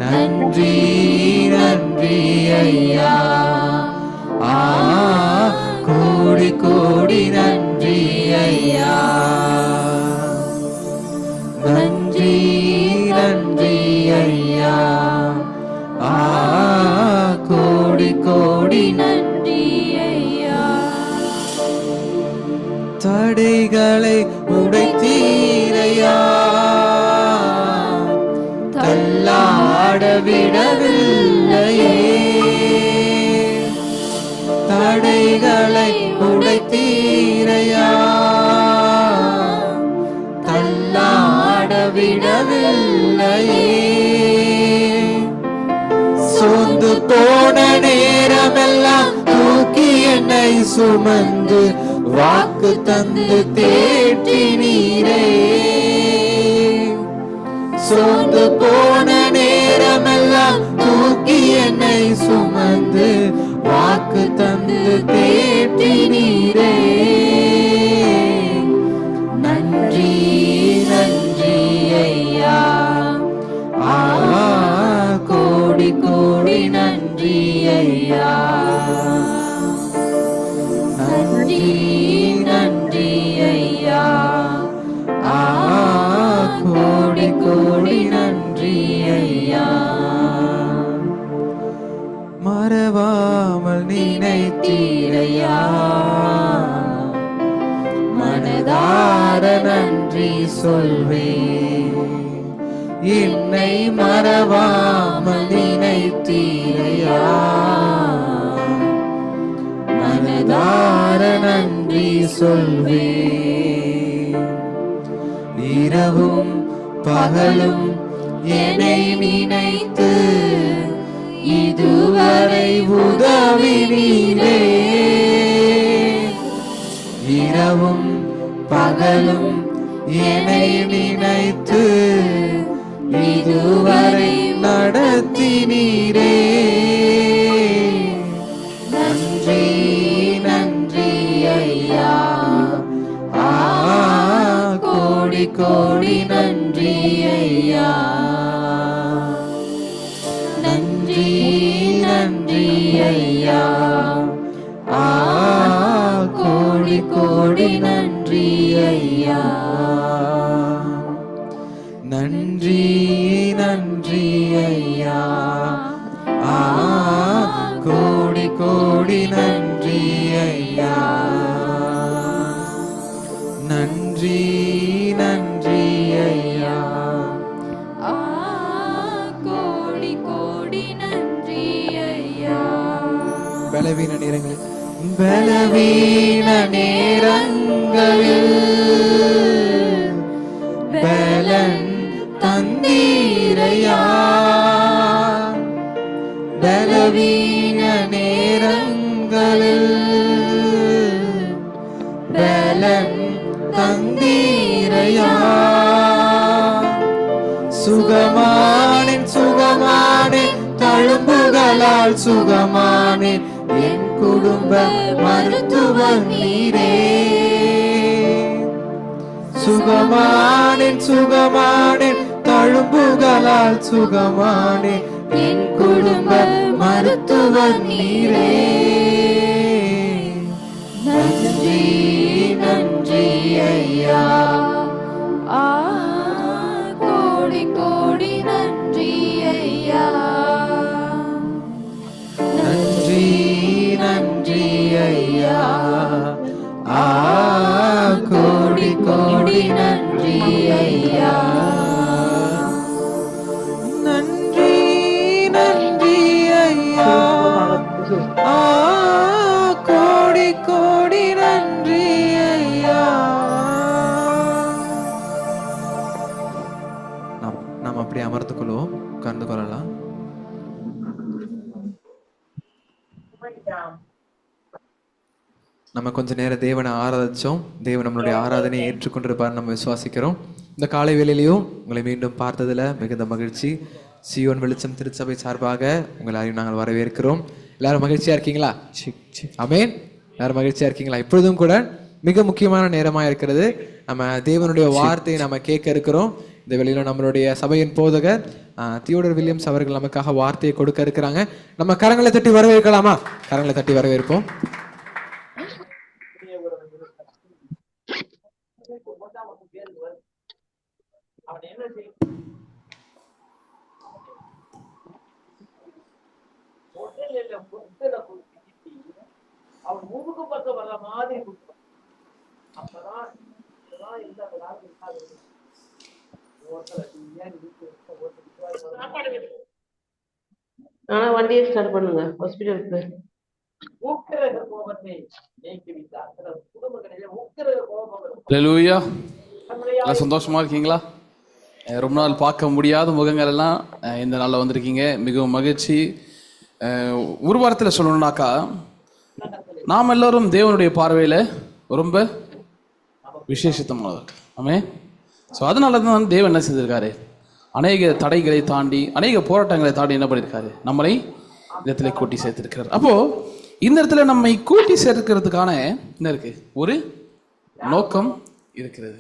நன்றி நன்றி ஐயா, கோடி கோடி நன்றி ஐயா. நன்றி நன்றி ஐயா, கோடி கோடி நன்றி ஐயா. தடைகளை உடைத்தீரையா, தள்ளாட விடவில்லையே. தடைகளை உடைத்தீரையா, தள்ளாட விடவில்லையே. சோர்ந்து போன நேரமெல்லாம் தூக்கி என்னை சுமந்து வாக்கு தந்து தேற்றினீரே. சோர்ந்து போன நேரமெல்லாம் தூக்கி என்னை சுமந்து வாக்கு தந்து தேற்றினீரே. நன்றி நன்றி ஐயா, கோடி கோடி நன்றி ஐயா. நன்றி நன்றி ஐயா, கோடி கோடி நன்றி ஐயா. மறவாமல் நினைத்தீரையா, மனதார நன்றி சொல்வேன். என்னை மறவாமல் நினைத்தீரையா, மனதார நன்றி சொல்வேன். இரவும் பகலும் என்னை நினைத்து இதுவரை உதவினீரே. இரவும் பகலும் என்னை நினைத்து இதுவரை நடத்தினீரே. நன்றி நன்றி ஐயா, கோடி கோடி நன்றி ஐயா. நன்றி நன்றி ஐயா, கோடி கோடி நன்றி ஐயா. நன்றி நன்றி ஐயா, கோடி கோடி நன்றி ஐயா. நன்றி நன்றி ஐயா, கோடி கோடி நன்றி ஐயா. பலவீன நேரங்களில் பலவீன நேரங்களில் பலன் தந்தீரையா, பலவீன நேரங்களில் பலன் தந்தீரையா. சுகமானே சுகமானே தழும்புகள் தழும்புகளால் சுகமானேன் என் குடும்ப மருத்துவர் நீரே சுகமானேன் சுகமானேன் தழும்புகளால் சுகமானேன் என் குடும்ப மருத்துவர் நீரே நன்றி நன்றி ஐயா கோடி கோடி நன்றி ஐயா நன்றி நன்றி ஐயா கோடி கோடி நன்றி ஐயா நன்றி நன்றி ஐயா கோடி கோடி நன்றி ஐயா நாம் அப்படியே அமர்ந்து கொள்வோம், உட்கார்ந்து கொள்ளலாம். நம்ம கொஞ்ச நேரம் தேவனை ஆராதிச்சோம். தேவன் நம்மளுடைய ஆராதனையை ஏற்றுக்கொண்டிருப்பார் நம்ம விசுவாசிக்கிறோம். இந்த காலை வேளையிலையும் உங்களை மீண்டும் பார்த்ததுல மிகுந்த மகிழ்ச்சி. சியோன் வெளிச்சம் திருச்சபை சார்பாக உங்களையும் நாங்கள் வரவேற்கிறோம். எல்லாரும் மகிழ்ச்சியா இருக்கீங்களா? ஆமென். எல்லாரும் மகிழ்ச்சியா இருக்கீங்களா? இப்பொழுதும் கூட மிக முக்கியமான நேரமா இருக்கிறது. நம்ம தேவனுடைய வார்த்தையை நம்ம கேட்க இருக்கிறோம். இந்த வேளையில நம்மளுடைய சபையின் போதகர் தியோடர் வில்லியம்ஸ் அவர்கள் நமக்காக வார்த்தையை கொடுக்க இருக்கிறாங்க. நம்ம கரங்களை தட்டி வரவேற்கலாமா? கரங்களை தட்டி வரவேற்போம். அவன் மூக்கு பக்கம் வர்ற மாதிரி அப்பதான் வண்டியை ஸ்டார்ட் பண்ணுங்க. ஹாஸ்பிட்டலுக்கு ஊக்கரக கோபத்தை நீக்கி விட்டார். குடும்பங்களிலே ஊக்கரக கோபம். ஹல்லேலூயா. சந்தோஷமா இருக்கீங்களா? ரொம்ப நாள் பார்க்க முடியாத முகங்கள் எல்லாம் இந்த நாளில் வந்திருக்கீங்க. மிகவும் மகிழ்ச்சி. ஒரு வாரத்தில் சொல்லணும்னாக்கா, நாம் எல்லோரும் தேவனுடைய பார்வையில் ரொம்ப விசேஷத்தமானவர்கள். ஆமென். ஸோ அதனால தான் தேவன் என்ன செஞ்சிருக்காரு? அநேக தடைகளை தாண்டி, அநேக போராட்டங்களை தாண்டி என்ன பண்ணியிருக்காரு? நம்மளை இந்த இடத்துல கூட்டி சேர்த்திருக்கிறார். அப்போ இந்த இடத்துல நம்மை கூட்டி சேர்க்கிறதுக்கான என்ன இருக்கு? ஒரு நோக்கம் இருக்கிறது.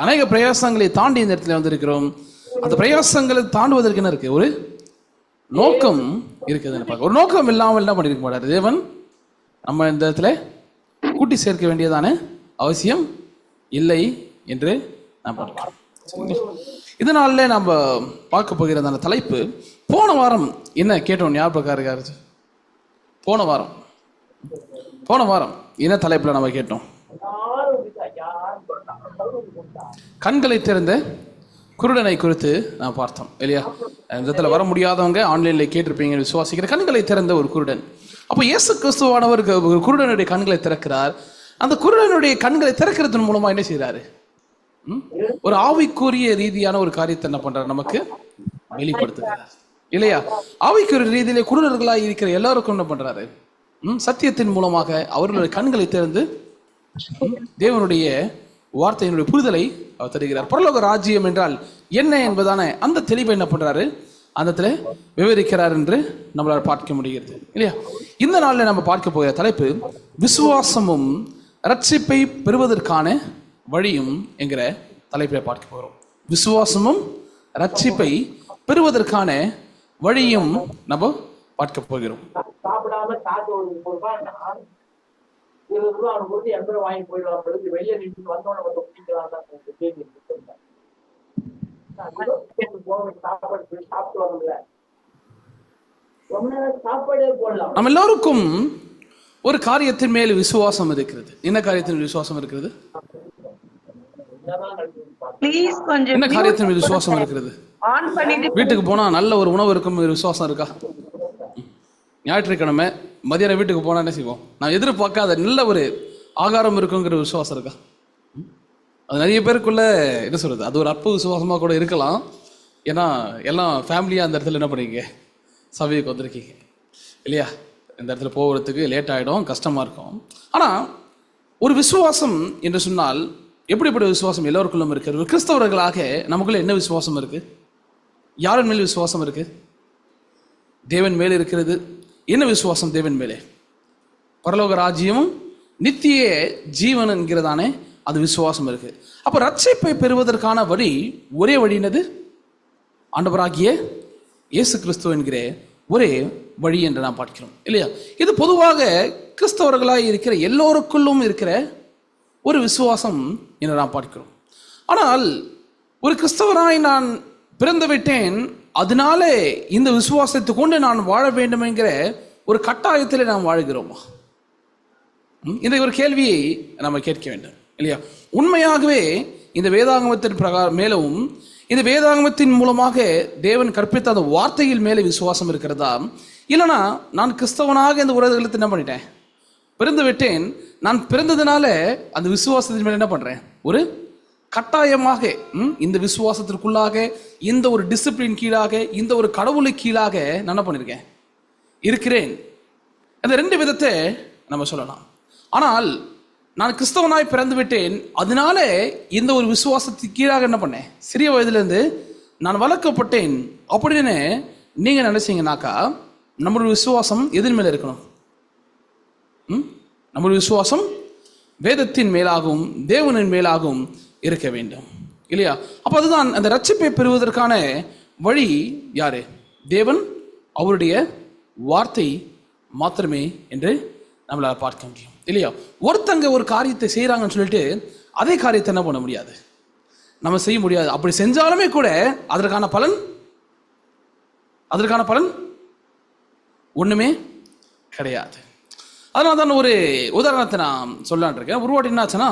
அநேக பிரயாசங்களை தாண்டி இந்த இடத்துல வந்திருக்கிறோம். அந்த பிரயாசங்களை தாண்டுவதற்கு என்ன இருக்கு? ஒரு நோக்கம் இருக்குதுன்னு பார்க்க. ஒரு நோக்கம் இல்லாமல் என்ன பண்ணிருக்க மாட்டார் தேவன். நம்ம இந்த இடத்துல கூட்டி சேர்க்க வேண்டியதான அவசியம் இல்லை என்று நான் பார்க்கிறோம். இதனால நம்ம பார்க்க போகிற அந்த தலைப்பு, போன வாரம் என்ன கேட்டோம்? ஞாபகம் இருக்காரு? போன வாரம் என்ன தலைப்புல நம்ம கேட்டோம்? கண்களை திறந்த குருடனை குறித்து நான் பார்த்தோம் இல்லையா? இந்த இடத்துல வர முடியாதவங்க ஆன்லைன்ல கேட்டிருப்பீங்க விசுவாசிக்கிற. கண்களை திறந்த ஒரு குருடன். அப்போ இயேசு கிறிஸ்துவானவர் ஒரு குருடனுடைய கண்களை திறக்கிறார். அந்த குருடனுடைய கண்களை திறக்கிறதன் மூலமா என்ன செய்யறாரு? ஒரு ஆவிக்குரிய ரீதியான ஒரு காரியத்தை என்ன பண்றாரு? நமக்கு வெளிப்படுத்துகிறார் இல்லையா? ஆவிக்குரிய ரீதியிலே குருடர்களாக இருக்கிற எல்லாருக்கும் என்ன பண்றாரு? சத்தியத்தின் மூலமாக அவர்களுடைய கண்களை திறந்து தேவனுடைய வார்த்தையினுடைய புரிதலை அவர் தருகிறார். பரலோக ராஜ்யம் என்றால் என்ன என்பதான அந்த தெளிவை என்ன பண்றாரு? அந்த விவரிக்கிறார் என்று நம்மளால் பார்க்க முடிகிறது இல்லையா? இந்த நாளில் நம்ம பார்க்க போகிற தலைப்பு, விசுவாசமும் ரட்சிப்பை பெறுவதற்கான வழியும் என்கிற தலைப்பில் பார்க்க போகிறோம். விசுவாசமும் ரட்சிப்பை பெறுவதற்கான வழியும் நம்ம பார்க்க போகிறோம். சாப்பிடாம காசு ஒரு ரூபாய் 20 ரூபா அவனுக்கு கொடுத்து 80 ரூபாய் வாங்கி போயிடுவாங்க. வெளியே நின்று வந்தோட வந்து குடிக்கலாம் தான் கேள்வி. சாப்பிட்டு வரல, சாப்பாடே போடலாம். நம்ம எல்லோருக்கும் ஒரு காரியத்தின் மேல் விசுவாசம் இருக்கிறது. என்ன காரியத்தின் விசுவாசம் இருக்கிறது? என்ன காரியத்தின் மேல் விசுவாசம் இருக்கிறது? வீட்டுக்கு போனா நல்ல ஒரு உணவு இருக்கும் விசுவாசம் இருக்கா? ஞாயிற்றுக்கிழமை மதியானம் வீட்டுக்கு போனா என்ன செய்வோம்? நான் எதிர்பார்க்காத நல்ல ஒரு ஆகாரம் இருக்குங்கிற விசுவாசம் இருக்கா? அது நிறைய பேருக்குள்ள என்ன சொல்றது, அது ஒரு அற்ப விசுவாசமா கூட இருக்கலாம். ஏன்னா எல்லாம் ஃபேமிலியா அந்த இடத்துல என்ன பண்ணீங்க, சபைக்கு வந்திருக்கீங்க இல்லையா? இந்த இடத்துல போகிறதுக்கு லேட் ஆகிடும், கஷ்டமாக இருக்கும். ஆனால் ஒரு விசுவாசம் என்று சொன்னால் எப்படிப்பட்ட விசுவாசம் எல்லோருக்குள்ளும் இருக்கிறது? கிறிஸ்தவர்களாக நமக்குள்ள என்ன விசுவாசம் இருக்கு? யாரின் மேல் விசுவாசம் இருக்கு? தேவன் மேலே இருக்கிறது. என்ன விசுவாசம் தேவன் மேலே? பரலோக ராஜ்யமும் நித்திய ஜீவன் என்கிறதானே அது விசுவாசம் இருக்கு. அப்ப ரட்சிப்பை பெறுவதற்கான வழி, ஒரே வழி என்னது? ஆண்டவராகிய இயேசு கிறிஸ்து என்கிற ஒரே வழி என்று நாம் பார்க்கிறோம் இல்லையா? இது பொதுவாக கிறிஸ்தவர்களாய் இருக்கிற எல்லோருக்குள்ளும் இருக்கிற ஒரு விசுவாசம் என்று நாம் பார்க்கிறோம். ஆனால் ஒரு கிறிஸ்தவராய் நான் பிறந்து விட்டேன், அதனாலே இந்த விசுவாசத்தை கொண்டு நான் வாழ வேண்டும் என்கிற ஒரு கட்டாயத்தில் நாம் வாழ்கிறோமா? இந்த ஒரு கேள்வியை நம்ம கேட்க வேண்டும் இல்லையா? உண்மையாகவே இந்த வேதாகமத்தின் மேலும் இந்த வேதாகமத்தின் மூலமாக தேவன் கற்பித்த அந்த வார்த்தையில் மேலே விசுவாசம் இருக்கிறதா? இல்லைனா நான் கிறிஸ்தவனாக இந்த உலகத்தில் என்ன பண்ணிட்டேன், பிறந்து விட்டேன், நான் பிறந்ததுனால அந்த விசுவாசத்தின் மேலே என்ன பண்றேன், ஒரு கட்டாயமாக இந்த விசுவாசத்திற்குள்ளாக, இந்த ஒரு டிசிப்ளின் கீழாக, இந்த ஒரு கடவுளுக்கு கீழாக நான் என்ன பண்ணிருக்கேன், இருக்கிறேன். அந்த ரெண்டு விதத்தை நம்ம சொல்லலாம். ஆனால் நான் கிறிஸ்தவனாய் பிறந்து விட்டேன், அதனால இந்த ஒரு விசுவாசத்துக்கு கீழாக என்ன பண்ணேன், சிறிய வயதிலிருந்து நான் வளர்க்கப்பட்டேன் அப்படின்னு நீங்க நினைச்சீங்கன்னாக்கா, நம்மளுடைய விசுவாசம் எதன் மேல இருக்கணும்? நம்முடைய விசுவாசம் வேதத்தின் மேலாகவும் தேவனின் மேலாகவும் இருக்க வேண்டும் இல்லையா? அப்ப அதுதான் அந்த ரட்சிப்பை பெறுவதற்கான வழி. யாரு? தேவன், அவருடைய வார்த்தை மாத்திரமே என்று நம்மளால பார்க்க முடியும் இல்லையா? ஒருத்தங்க ஒரு காரியத்தை செய்யறாங்கன்னு சொல்லிட்டு அதே காரியத்தை என்ன பண்ண முடியாது, நம்ம செய்ய முடியாது. அப்படி செஞ்சாலுமே கூட அதற்கான பலன் ஒண்ணுமே கிடையாது. அதனால தான் ஒரு உதாரணத்தை நான் சொல்லலான் இருக்கேன். ஒரு வாட்டி என்னாச்சுன்னா,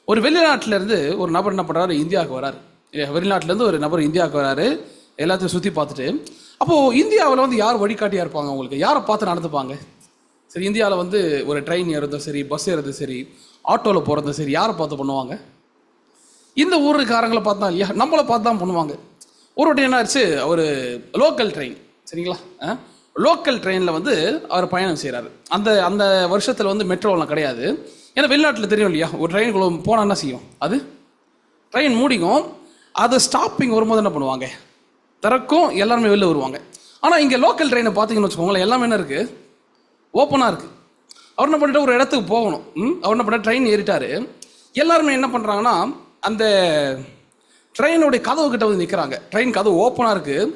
ஒரு வெளிநாட்டில இருந்து ஒரு நபர் என்ன பண்றாரு, இந்தியாவுக்கு வராரு. வெளிநாட்டுல இருந்து ஒரு நபர் இந்தியாவுக்கு வராரு, எல்லாத்தையும் சுத்தி பார்த்துட்டு. அப்போ இந்தியாவில் வந்து யார் வழிகாட்டியா இருப்பாங்க உங்களுக்கு? யாரை பார்த்து நடந்துப்பாங்க? சரி, இந்தியாவில் வந்து ஒரு ட்ரெயின் ஏறதும் சரி, பஸ் ஏறதும் சரி, ஆட்டோவில் போகிறதும் சரி, யாரை பார்த்து பண்ணுவாங்க? இந்த ஊருக்காரங்களை பார்த்தா இல்லையா, நம்மளை பார்த்து தான் பண்ணுவாங்க. ஒரு வாட்டி என்ன ஆச்சு, ஒரு லோக்கல் ட்ரெயின், சரிங்களா, லோக்கல் ட்ரெயினில் வந்து அவர் பயணம் செய்கிறாரு. அந்த வருஷத்தில் வந்து மெட்ரோலாம் கிடையாது. ஏன்னா வெளிநாட்டில் தெரியும் இல்லையா, ஒரு ட்ரெயினுக்குள்ள போனால் என்ன செய்யும், அது ட்ரெயின் மூடிக்கும். அது ஸ்டாப்பிங் வரும்போது என்ன பண்ணுவாங்க, திறக்கும், எல்லாருமே வெளில வருவாங்க. ஆனால் இங்கே லோக்கல் ட்ரெயினை பார்த்தீங்கன்னு வச்சுக்கோங்களேன், எல்லாமே என்ன இருக்குது, ஓப்பனாக இருக்குது. அவர் என்ன பண்ணிட்டு ஒரு இடத்துக்கு போகணும். அவர் என்ன பண்ண, ட்ரெயின் ஏறிட்டாரு. எல்லாருமே என்ன பண்ணுறாங்கன்னா, அந்த ட்ரெயினுடைய கதவு கிட்ட வந்து நிற்கிறாங்க. ட்ரெயின் கதவு ஓப்பனாக இருக்குது,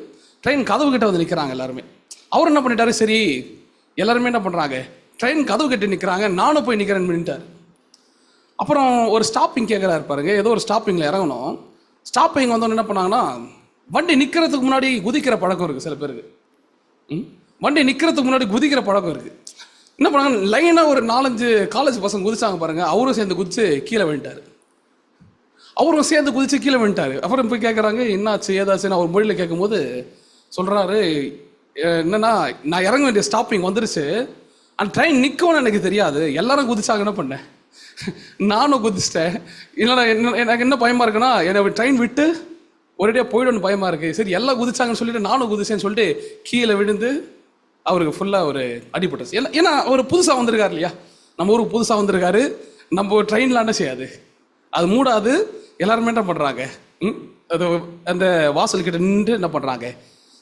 ட்ரெயின் கதவு கிட்ட வந்து நிற்கிறாங்க எல்லாருமே. அவர் என்ன பண்ணிட்டாரு, சரி எல்லாருமே என்ன பண்ணுறாங்க, ட்ரெயின் கதவு கிட்ட நிற்கிறாங்க, நானும் போய் நிற்கிறேன்னு பண்ணிட்டாரு. அப்புறம் ஒரு ஸ்டாப்பிங் கேட்குறாரு பாருங்க, ஏதோ ஒரு ஸ்டாப்பிங்கில் இறங்கணும். ஸ்டாப்பிங் வந்தோன்னு என்ன பண்ணாங்கன்னா, வண்டி நிற்கிறதுக்கு முன்னாடி குதிக்கிற பழக்கம் இருக்குது சில பேருக்கு. வண்டி நிற்கிறதுக்கு முன்னாடி குதிக்கிற பழக்கம் இருக்குது. என்ன பண்ணாங்க, லைனாக ஒரு 4-5 காலேஜ் பசங்க குதிச்சாங்க பாருங்க, அவரும் சேர்ந்து குதிச்சு கீழே விட்டாரு. அப்புறம் போய் கேட்குறாங்க, என்னாச்சு ஏதாச்சுன்னு அவர் மொழியில் கேட்கும்போது சொல்கிறாரு, என்னன்னா நான் இறங்க வேண்டிய ஸ்டாப்பிங் வந்துருச்சு, அந்த ட்ரெயின் நிற்கும்னு எனக்கு தெரியாது, எல்லாரும் குதிச்சாங்க, என்ன பண்ணேன், நானும் குதிச்சிட்டேன். இல்லைன்னா எனக்கு என்ன பயமாக இருக்குன்னா, என்னை ட்ரெயின் விட்டு ஒரேடியாக போயிடும்னு பயமாக இருக்குது. சரி எல்லாம் குதிச்சாங்கன்னு சொல்லிட்டு நானும் குதிச்சேன்னு சொல்லிட்டு கீழே விழுந்து அவருக்கு ஃபுல்லாக ஒரு அடிபட்டுச்சு. ஏன்னா அவர் புதுசாக வந்திருக்காரு இல்லையா, நம்ம ஊருக்கு புதுசாக வந்திருக்காரு, நம்ம ட்ரெயினில் என்ன செய்யாது, அது மூடாது. எல்லாருமே என்ன பண்ணுறாங்க, அது அந்த வாசல் கிட்ட நின்று என்ன பண்ணுறாங்க,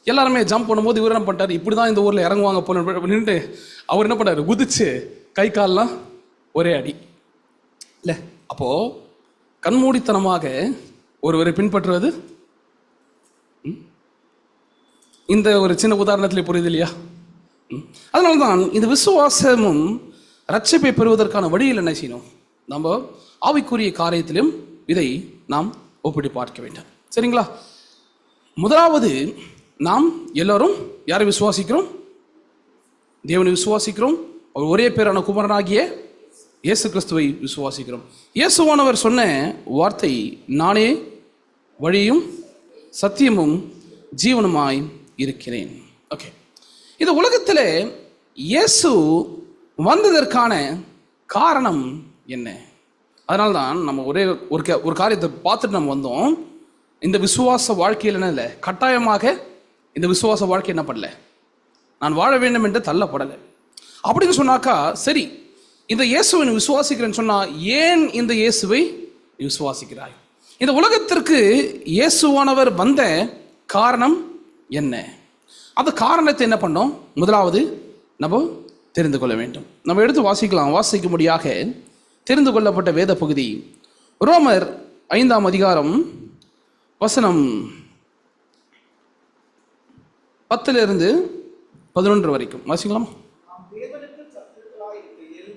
எல்லாருமே ஜம்ப் பண்ணும்போது இவர் என்ன பண்ணிட்டாரு, இப்படி தான் இந்த ஊரில் இறங்குவாங்க போல நின்று அவர் என்ன பண்ணாரு, குதிச்சு கை கால்லாம் ஒரே அடி இல்லை. அப்போது கண்மூடித்தனமாக ஒருவரை பின்பற்றுவது, இந்த ஒரு சின்ன உதாரணத்தில் புரியுது இல்லையா? அதனால்தான் இந்த விசுவாசமும் ரட்சிப்பை பெறுவதற்கான வழியில் என்ன செய்யணும், நம்ம ஆவிக்குரிய காரியத்திலும் இதை நாம் ஒப்பிட்டு பார்க்க வேண்டும். சரிங்களா? முதலாவது, நாம் எல்லாரும் யாரை விசுவாசிக்கிறோம்? தேவனை விசுவாசிக்கிறோம். அவர் ஒரே பேரான குமாரனாகிய இயேசு கிறிஸ்துவை விசுவாசிக்கிறோம். இயேசுவானவர் சொன்ன வார்த்தை, நானே வழியும் சத்தியமும் ஜீவனுமாய் இருக்கிறேன். ஓகே, இந்த உலகத்தில் இயேசு வந்ததற்கான காரணம் என்ன? அதனால்தான் நம்ம ஒரு காரியத்தை பார்த்துட்டு நம்ம வந்தோம். இந்த விசுவாச வாழ்க்கையில் என்ன இல்லை, கட்டாயமாக இந்த விசுவாச வாழ்க்கை என்ன பண்ணல, நான் வாழ வேண்டும் என்று தள்ளப்படலை அப்படின்னு சொன்னாக்கா, சரி இந்த இயேசுவை நீ விசுவாசிக்கிறேன்னு சொன்னா, ஏன் இந்த இயேசுவை விசுவாசிக்கிறாய்? இந்த உலகத்திற்கு இயேசுவானவர் வந்த காரணம் என்ன? அந்த காரணத்தை என்ன பண்ணோம்? முதலாவது நம்ம தெரிந்து கொள்ள வேண்டும். நம்ம எடுத்து வாசிக்கலாம். வாசிக்கும்படியாக தெரிந்து கொள்ளப்பட்ட வேத பகுதி ரோமர் 5ஆம் அதிகாரம் வசனம் 10 to 11 வரைக்கும் வாசிக்கலாம். நாம் தேவனுக்கு சத்துருக்களாய் இருக்கையில்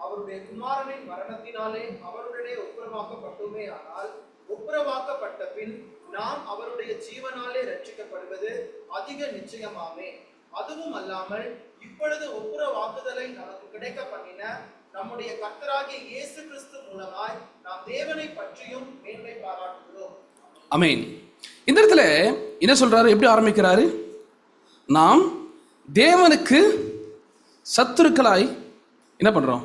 அவருடைய குமாரனின் மரணத்தினாலே அவருடனே ஒப்புரவாக்கப்பட்டோமே, ஆனால் ஒப்புரவாக்கப்பட்ட பின் நாம் அவருடைய ஜீவனாலே ரட்சிக்கப்படுவது அதிக நிச்சயமாமே. அதுவும் அல்லாமல் இப்பொழுது ஒப்புரவாக்குதலை நமக்கு கிடைக்க பண்ணின நம்முடைய கர்த்தராகிய இயேசு கிறிஸ்து மூலமாய் நாம் தேவனை பற்றியும் மேன்மை பாராட்டுகிறோம். ஆமென். இந்த இடத்துல என்ன சொல்றாரு? எப்படி ஆரம்பிக்கிறாரு? நாம் தேவனுக்கு சத்துருக்களாய் என்ன பண்றோம்?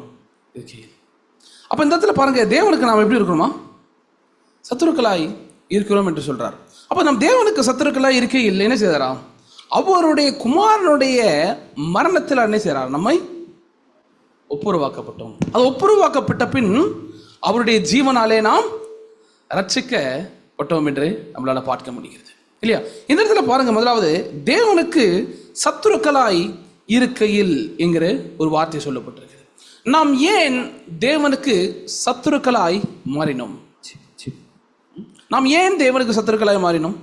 அப்ப இந்த இடத்துல பாருங்க, தேவனுக்கு நாம் எப்படி இருக்கணுமா? சத்துருக்களாய் இருக்கிறோம் என்று சொல்றார். அப்ப நம் தேவனுக்கு சத்துருக்களாய் இருக்கையில் என்ன செய்தாராம்? அவருடைய குமாரனுடைய மரணத்தில் என்ன செய்யறார்? நம்மை ஒப்புரவாக்கப்பட்டோம். அது ஒப்புரவாக்கப்பட்ட பின் அவருடைய ஜீவனாலே நாம் ரட்சிக்கப்பட்டோம் என்று நம்மளால பார்க்க முடிகிறது இல்லையா? இந்த இடத்துல பாருங்க, முதலாவது தேவனுக்கு சத்துருக்களாய் இருக்கையில் என்கிற ஒரு வார்த்தை சொல்லப்பட்டிருக்கிறது. நாம் ஏன் தேவனுக்கு சத்துருக்களாய் மாறினோம்? நாம் ஏன் தேவனுக்கு சத்துருக்களாய் மாறினோம்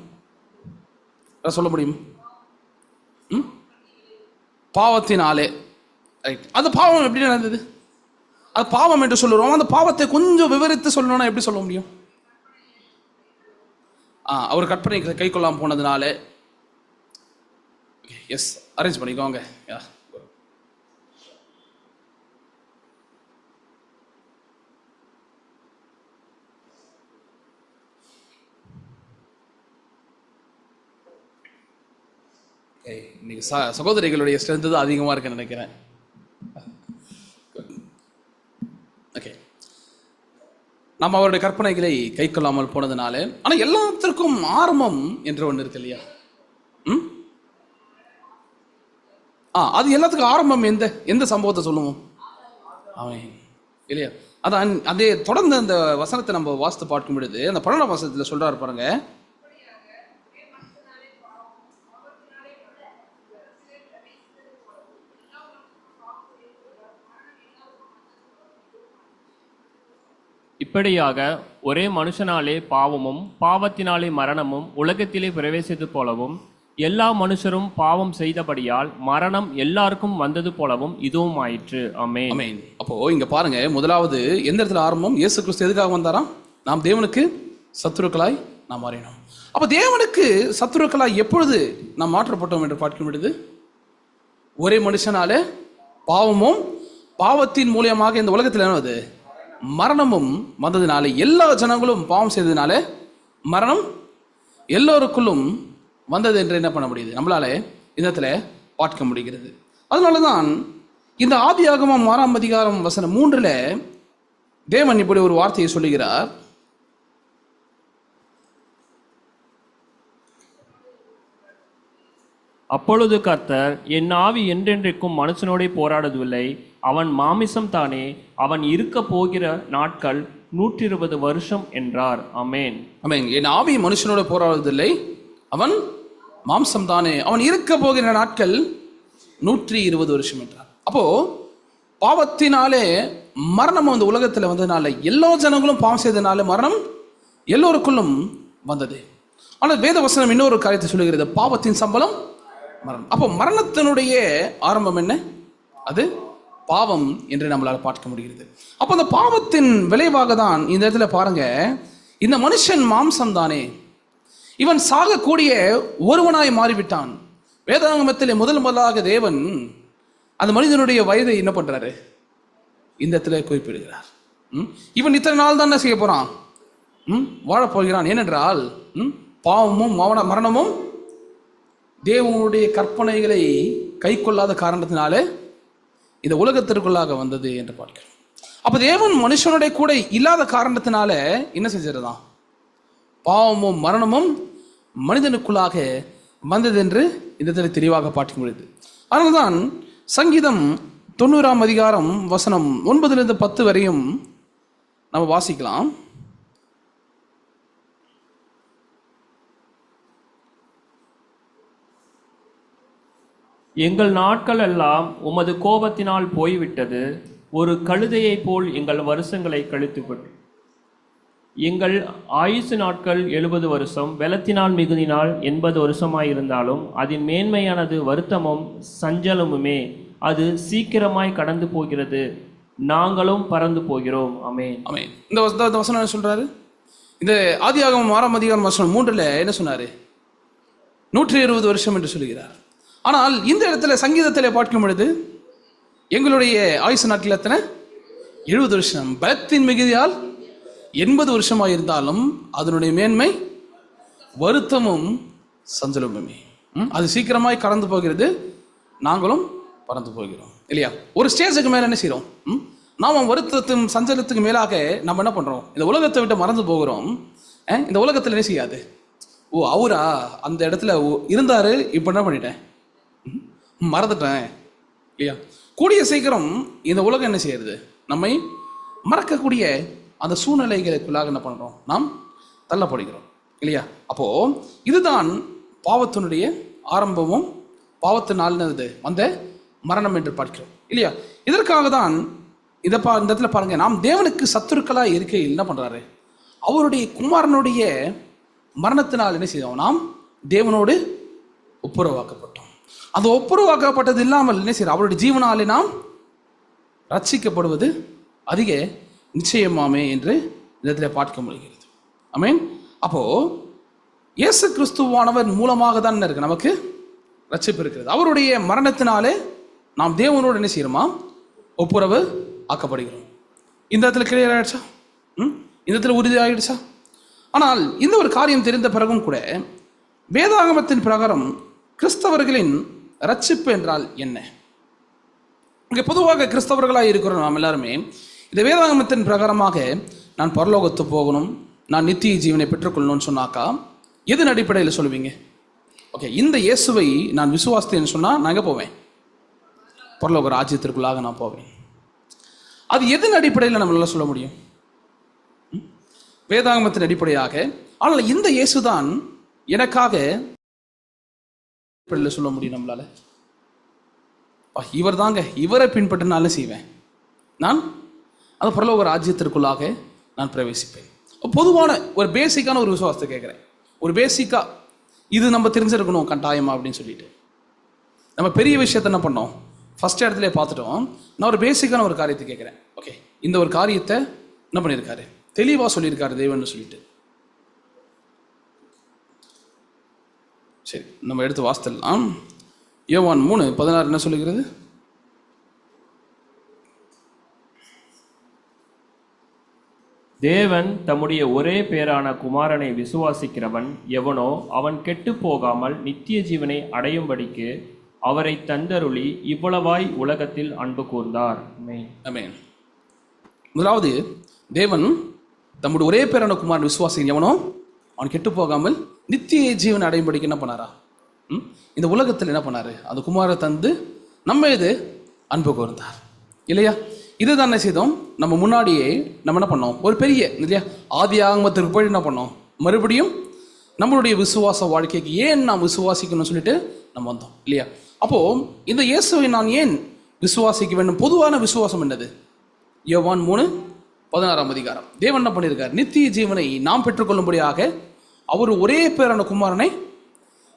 சொல்ல முடியும்? பாவத்தினாலே. அந்த பாவம் எப்படி நடந்தது? அது பாவம் என்று சொல்லுறோம். அந்த பாவத்தை கொஞ்சம் விவரித்து சொல்லணும்னா எப்படி சொல்ல முடியும்? அவர் கற்பனை கை கொள்ளாம போனதுனால. எஸ், அரேஞ்ச் பண்ணிக்கோங்க. இன்னைக்கு சகோதரிகளுடைய ஸ்ட்ரென்த் தான் அதிகமாக இருக்குன்னு நினைக்கிறேன். ஓகே, நம்ம அவருடைய கற்பனைகளை கை கொள்ளாமல் போனதுனால. ஆனால் எல்லாத்திற்கும் ஆரம்பம் என்று ஒன்று இருக்கு இல்லையா? அது எல்லாத்துக்கும் ஆரம்பம் எந்த சம்பவத்தை சொல்லுவோம்? அவன் இல்லையா? அதான் அதே தொடர்ந்து அந்த வசனத்தை நம்ம வாசித்து பார்க்கும் பொழுது அந்த 12ஆம் வசனத்தில் சொல்றாரு பாருங்க. இப்படியாக ஒரே மனுஷனாலே பாவமும் பாவத்தினாலே மரணமும் உலகத்திலே பிரவேசித்தது போலவும் எல்லா மனுஷரும் பாவம் செய்தபடியால் மரணம் எல்லாருக்கும் வந்தது போலவும் இதுவும் ஆயிற்று. ஆமென். ஆமென். அப்போ இங்க பாருங்க, முதலாவது எந்த இடத்துல ஆரம்பம்? இயேசு கிறிஸ்து எதுக்காக வந்தாராம்? நாம் தேவனுக்கு சத்துருக்களாய் நாம் மாறினோம். அப்ப தேவனுக்கு சத்துருக்களாய் எப்பொழுது நாம் மாற்றப்பட்டோம் என்று பார்க்க முடியுது? ஒரே மனுஷனாலே பாவமும் பாவத்தின் மூலியமாக இந்த உலகத்தில் என்னது? மரணமும் வந்ததினாலே, எல்லா ஜனங்களும் பாவம் செய்ததினால மரணம் எல்லோருக்குள்ளும் வந்தது என்று என்ன பண்ண முடியுது? நம்மளால இந்த இடத்துல பார்க்க முடிகிறது. அதனாலதான் இந்த ஆதியாகமம் 6ஆம் அதிகாரம் வசனம் 3 தேவன் இப்படி ஒரு வார்த்தையை சொல்லுகிறார். அப்பொழுது கர்த்தர், என் ஆவி என்றென்றைக்கும் மனுஷனோட போராடுவதில்லை, அவன் மாமிசம் தானே, அவன் இருக்க போகிற நாட்கள் 120 வருஷம் என்றார். ஆமென். ஆமென். என் ஆவி மனுஷனோட போராடுவதில்லை, அவன் மாம்சம் தானே, அவன் இருக்க போகிற நாட்கள் 120 வருஷம் என்றார். அப்போ பாவத்தினாலே மரணம் அந்த உலகத்தில் வந்ததுனால, எல்லா ஜனங்களும் பாவம் செய்ததுனால மரணம் எல்லோருக்குள்ளும் வந்தது. ஆனால் வேத வசனம் இன்னொரு காரியத்தை சொல்லுகிறது, பாவத்தின் சம்பளம் மரணம். அப்போ மரணத்தினுடைய ஆரம்பம் என்ன? அது பாவம் என்று நம்மளால் பார்க்க முடிகிறது. அப்போ அந்த பாவத்தின் விளைவாக தான் இந்த இடத்துல பாருங்க, இந்த மனுஷன் மாம்சம் தானே, இவன் சாகக்கூடிய ஒருவனாய் மாறிவிட்டான். வேதாகமத்தில் முதலாக தேவன் அந்த மனிதனுடைய வயதை என்ன பண்றாரு? இந்த இடத்துல குறிப்பிடுகிறார். இவன் இத்தனை நாள் தான் என்ன செய்ய போறான்? வாழப்போகிறான். ஏனென்றால் பாவமும் மரணமும் தேவனுடைய கற்பனைகளை கை கொள்ளாத காரணத்தினால இந்த உலகத்திற்குள்ளாக வந்தது என்று பார்க்கிறோம். அப்ப தேவன் மனுஷனுடைய கூட இல்லாத காரணத்தினால என்ன செஞ்சிருந்தான்? பாவமும் மரணமும் மனிதனுக்குள்ளாக வந்தது என்று இந்த தெளிவாக பார்க்க முடியுது. அதனால்தான் சங்கீதம் 90ஆம் அதிகாரம் வசனம் 9 to 10 வரையும் நம்ம வாசிக்கலாம். எங்கள் நாட்கள் எல்லாம் உமது கோபத்தினால் போய்விட்டது. ஒரு கழுதையைப் போல் எங்கள் வருஷங்களை கழித்துவிட்டு. எங்கள் ஆயுசு நாட்கள் 70 வருஷம், பலத்தினால் மிகுதினால் 80 வருஷமாயிருந்தாலும் அதன் மேன்மையானது வருத்தமும் சஞ்சலமுமே. அது சீக்கிரமாய் கடந்து போகிறது, நாங்களும் பறந்து போகிறோம். ஆமென். ஆமென். இந்த வசனம் என்ன சொல்றாரு? இந்த ஆதியாகமம் 6ஆம் அதிகாரம் வசனம் 3ல் என்ன சொன்னாரு? 120 வருஷம் என்று சொல்கிறார். ஆனால் இந்த இடத்துல சங்கீதத்தில் பார்க்கும் பொழுது எங்களுடைய ஆயுசு நாட்கள் எத்தனை? 70 வருஷம். பலத்தின் மிகுதியால் 80 வருஷமாக இருந்தாலும் அதனுடைய மேன்மை வருத்தமும் சஞ்சலமுமே. அது சீக்கிரமாய் கடந்து போகிறது, நாங்களும் பறந்து போகிறோம். இல்லையா? ஒரு ஸ்டேஜுக்கு மேலே என்ன செய்கிறோம்? நாம் வருத்தத்தும் சஞ்சலத்துக்கு மேலாக நம்ம என்ன பண்ணுறோம்? இந்த உலகத்தை விட்டு மறந்து போகிறோம். இந்த உலகத்தில் என்ன செய்யாது? ஓ, அவரா அந்த இடத்துல இருந்தார், இப்போ என்ன பண்ணிட்டேன், மறந்துட்டேன். இல்லையா? கூடிய சீக்கிரம் இந்த உலகம் என்ன செய்யறது? நம்மை மறக்கக்கூடிய அந்த சூழ்நிலைகளுக்குள்ளாக என்ன பண்ணுறோம்? நாம் தள்ளப்படுகிறோம். இல்லையா? அப்போ இதுதான் பாவத்தினுடைய ஆரம்பமும் பாவத்தினால் வந்த மரணம் என்று பார்க்கிறோம். இல்லையா? இதற்காக தான் இந்த இடத்துல பாருங்க, நாம் தேவனுக்கு சத்துருக்களாக இருக்கையில் என்ன பண்றாரு? அவருடைய குமாரனுடைய மரணத்தினால் என்ன செய்தோம்? நாம் தேவனோடு ஒப்புரவாக்கப்பட்டோம். அந்த ஒப்புரவாக்கப்பட்டது இல்லாமல் என்ன செய்யறோம்? அவருடைய ஜீவனாலே நாம் ரட்சிக்கப்படுவது அதிக நிச்சயமாமே என்று இடத்துல பார்க்க முடிகிறது. ஆமென். அப்போ இயேசு கிறிஸ்துவானவர் மூலமாக தான் என்ன இருக்கு? நமக்கு ரட்சிப்பு இருக்கிறது. அவருடைய மரணத்தினாலே நாம் தேவனோடு என்ன செய்யறோமா? ஒப்புரவு ஆக்கப்படுகிறோம். இந்த இடத்துல கிளியர் ஆயிடுச்சா? இந்த இடத்துல உறுதி ஆயிடுச்சா? ஆனால் இந்த ஒரு காரியம் தெரிந்த பிறகும் கூட வேதாகமத்தின் பிரகாரம் கிறிஸ்தவர்களின் ரட்சிப்பு என்றால் என்ன? இங்கே பொதுவாக கிறிஸ்தவர்களாக இருக்கிறோம் நாம் எல்லாருமே இந்த வேதாகமத்தின் பிரகாரமாக நான் பரலோகத்து போகணும், நான் நித்திய ஜீவனை பெற்றுக்கொள்ளணும்னு சொன்னாக்கா எதன் அடிப்படையில் சொல்லுவீங்க? ஓகே, இந்த இயேசுவை நான் விசுவாசித்தேன்னு சொன்னால் நான் எங்கே போவேன்? பரலோக ராஜ்யத்திற்குள்ளாக நான் போவேன். அது எதன் அடிப்படையில் நம்மளால சொல்ல முடியும்? வேதாகமத்தின் அடிப்படையாக. ஆனால் இந்த இயேசுதான் எனக்காக சொல்ல முடியும் நம்மளால. இவர் தாங்க, இவரை பின்பற்றினாலும் செய்வேன், நான் அந்த பரலோக ராஜ்யத்திற்குள்ளாக நான் பிரவேசிப்பேன். பொதுவான ஒரு பேசிக்கான ஒரு விசுவாசத்தை கேட்குறேன். ஒரு பேசிக்கா இது நம்ம தெரிஞ்சிருக்கணும் கட்டாயமா அப்படின்னு சொல்லிட்டு நம்ம பெரிய விஷயத்தை என்ன பண்ணோம்? ஃபர்ஸ்ட் இடத்துல பார்த்துட்டோம். நான் ஒரு பேசிக்கான ஒரு காரியத்தை கேட்குறேன். ஓகே, இந்த ஒரு காரியத்தை என்ன பண்ணியிருக்காரு? தெளிவாக சொல்லியிருக்காரு தேவன் சொல்லிட்டு. சரி, நம்ம எடுத்து வாசித்தலாம். யோவான் 3:16 என்ன சொல்லுகிறது? தேவன் தம்முடைய ஒரே பேரான குமாரனை விசுவாசிக்கிறவன் எவனோ அவன் கெட்டு போகாமல் நித்திய ஜீவனை அடையும்படிக்கு அவரை தந்தருளி இவ்வளவாய் உலகத்தில் அன்பு கூர்ந்தார். ஆமென். முதலாவது, தேவன் தம்முடைய ஒரே பேரான குமாரன் விசுவாசிக்கிறவன் எவனோ அவன் கெட்டு போகாமல் நித்திய ஜீவனை அடையும்படிக்கு என்ன பண்ணாரா? இந்த உலகத்தில் என்ன பண்ணாரு? அந்த குமாரை தந்து நம்ம இது அன்பு கூர்ந்தார். இல்லையா? இதுதான் என்ன செய்தோம்? நம்ம முன்னாடியே நம்ம என்ன பண்ணோம்? ஒரு பெரிய இல்லையா ஆதி ஆகமத்திற்கு போய் என்ன பண்ணோம்? மறுபடியும் நம்மளுடைய விசுவாச வாழ்க்கைக்கு ஏன் நாம் விசுவாசிக்கணும்னு சொல்லிட்டு நம்ம வந்தோம். இல்லையா? அப்போ இந்த இயேசுவை நான் ஏன் விசுவாசிக்க வேண்டும்? பொதுவான விசுவாசம் என்னது? யோவான் 3:16 தேவன் என்ன பண்ணியிருக்கார்? நித்திய ஜீவனை நாம் பெற்றுக்கொள்ளும்படியாக அவர் ஒரே பேரான குமாரனை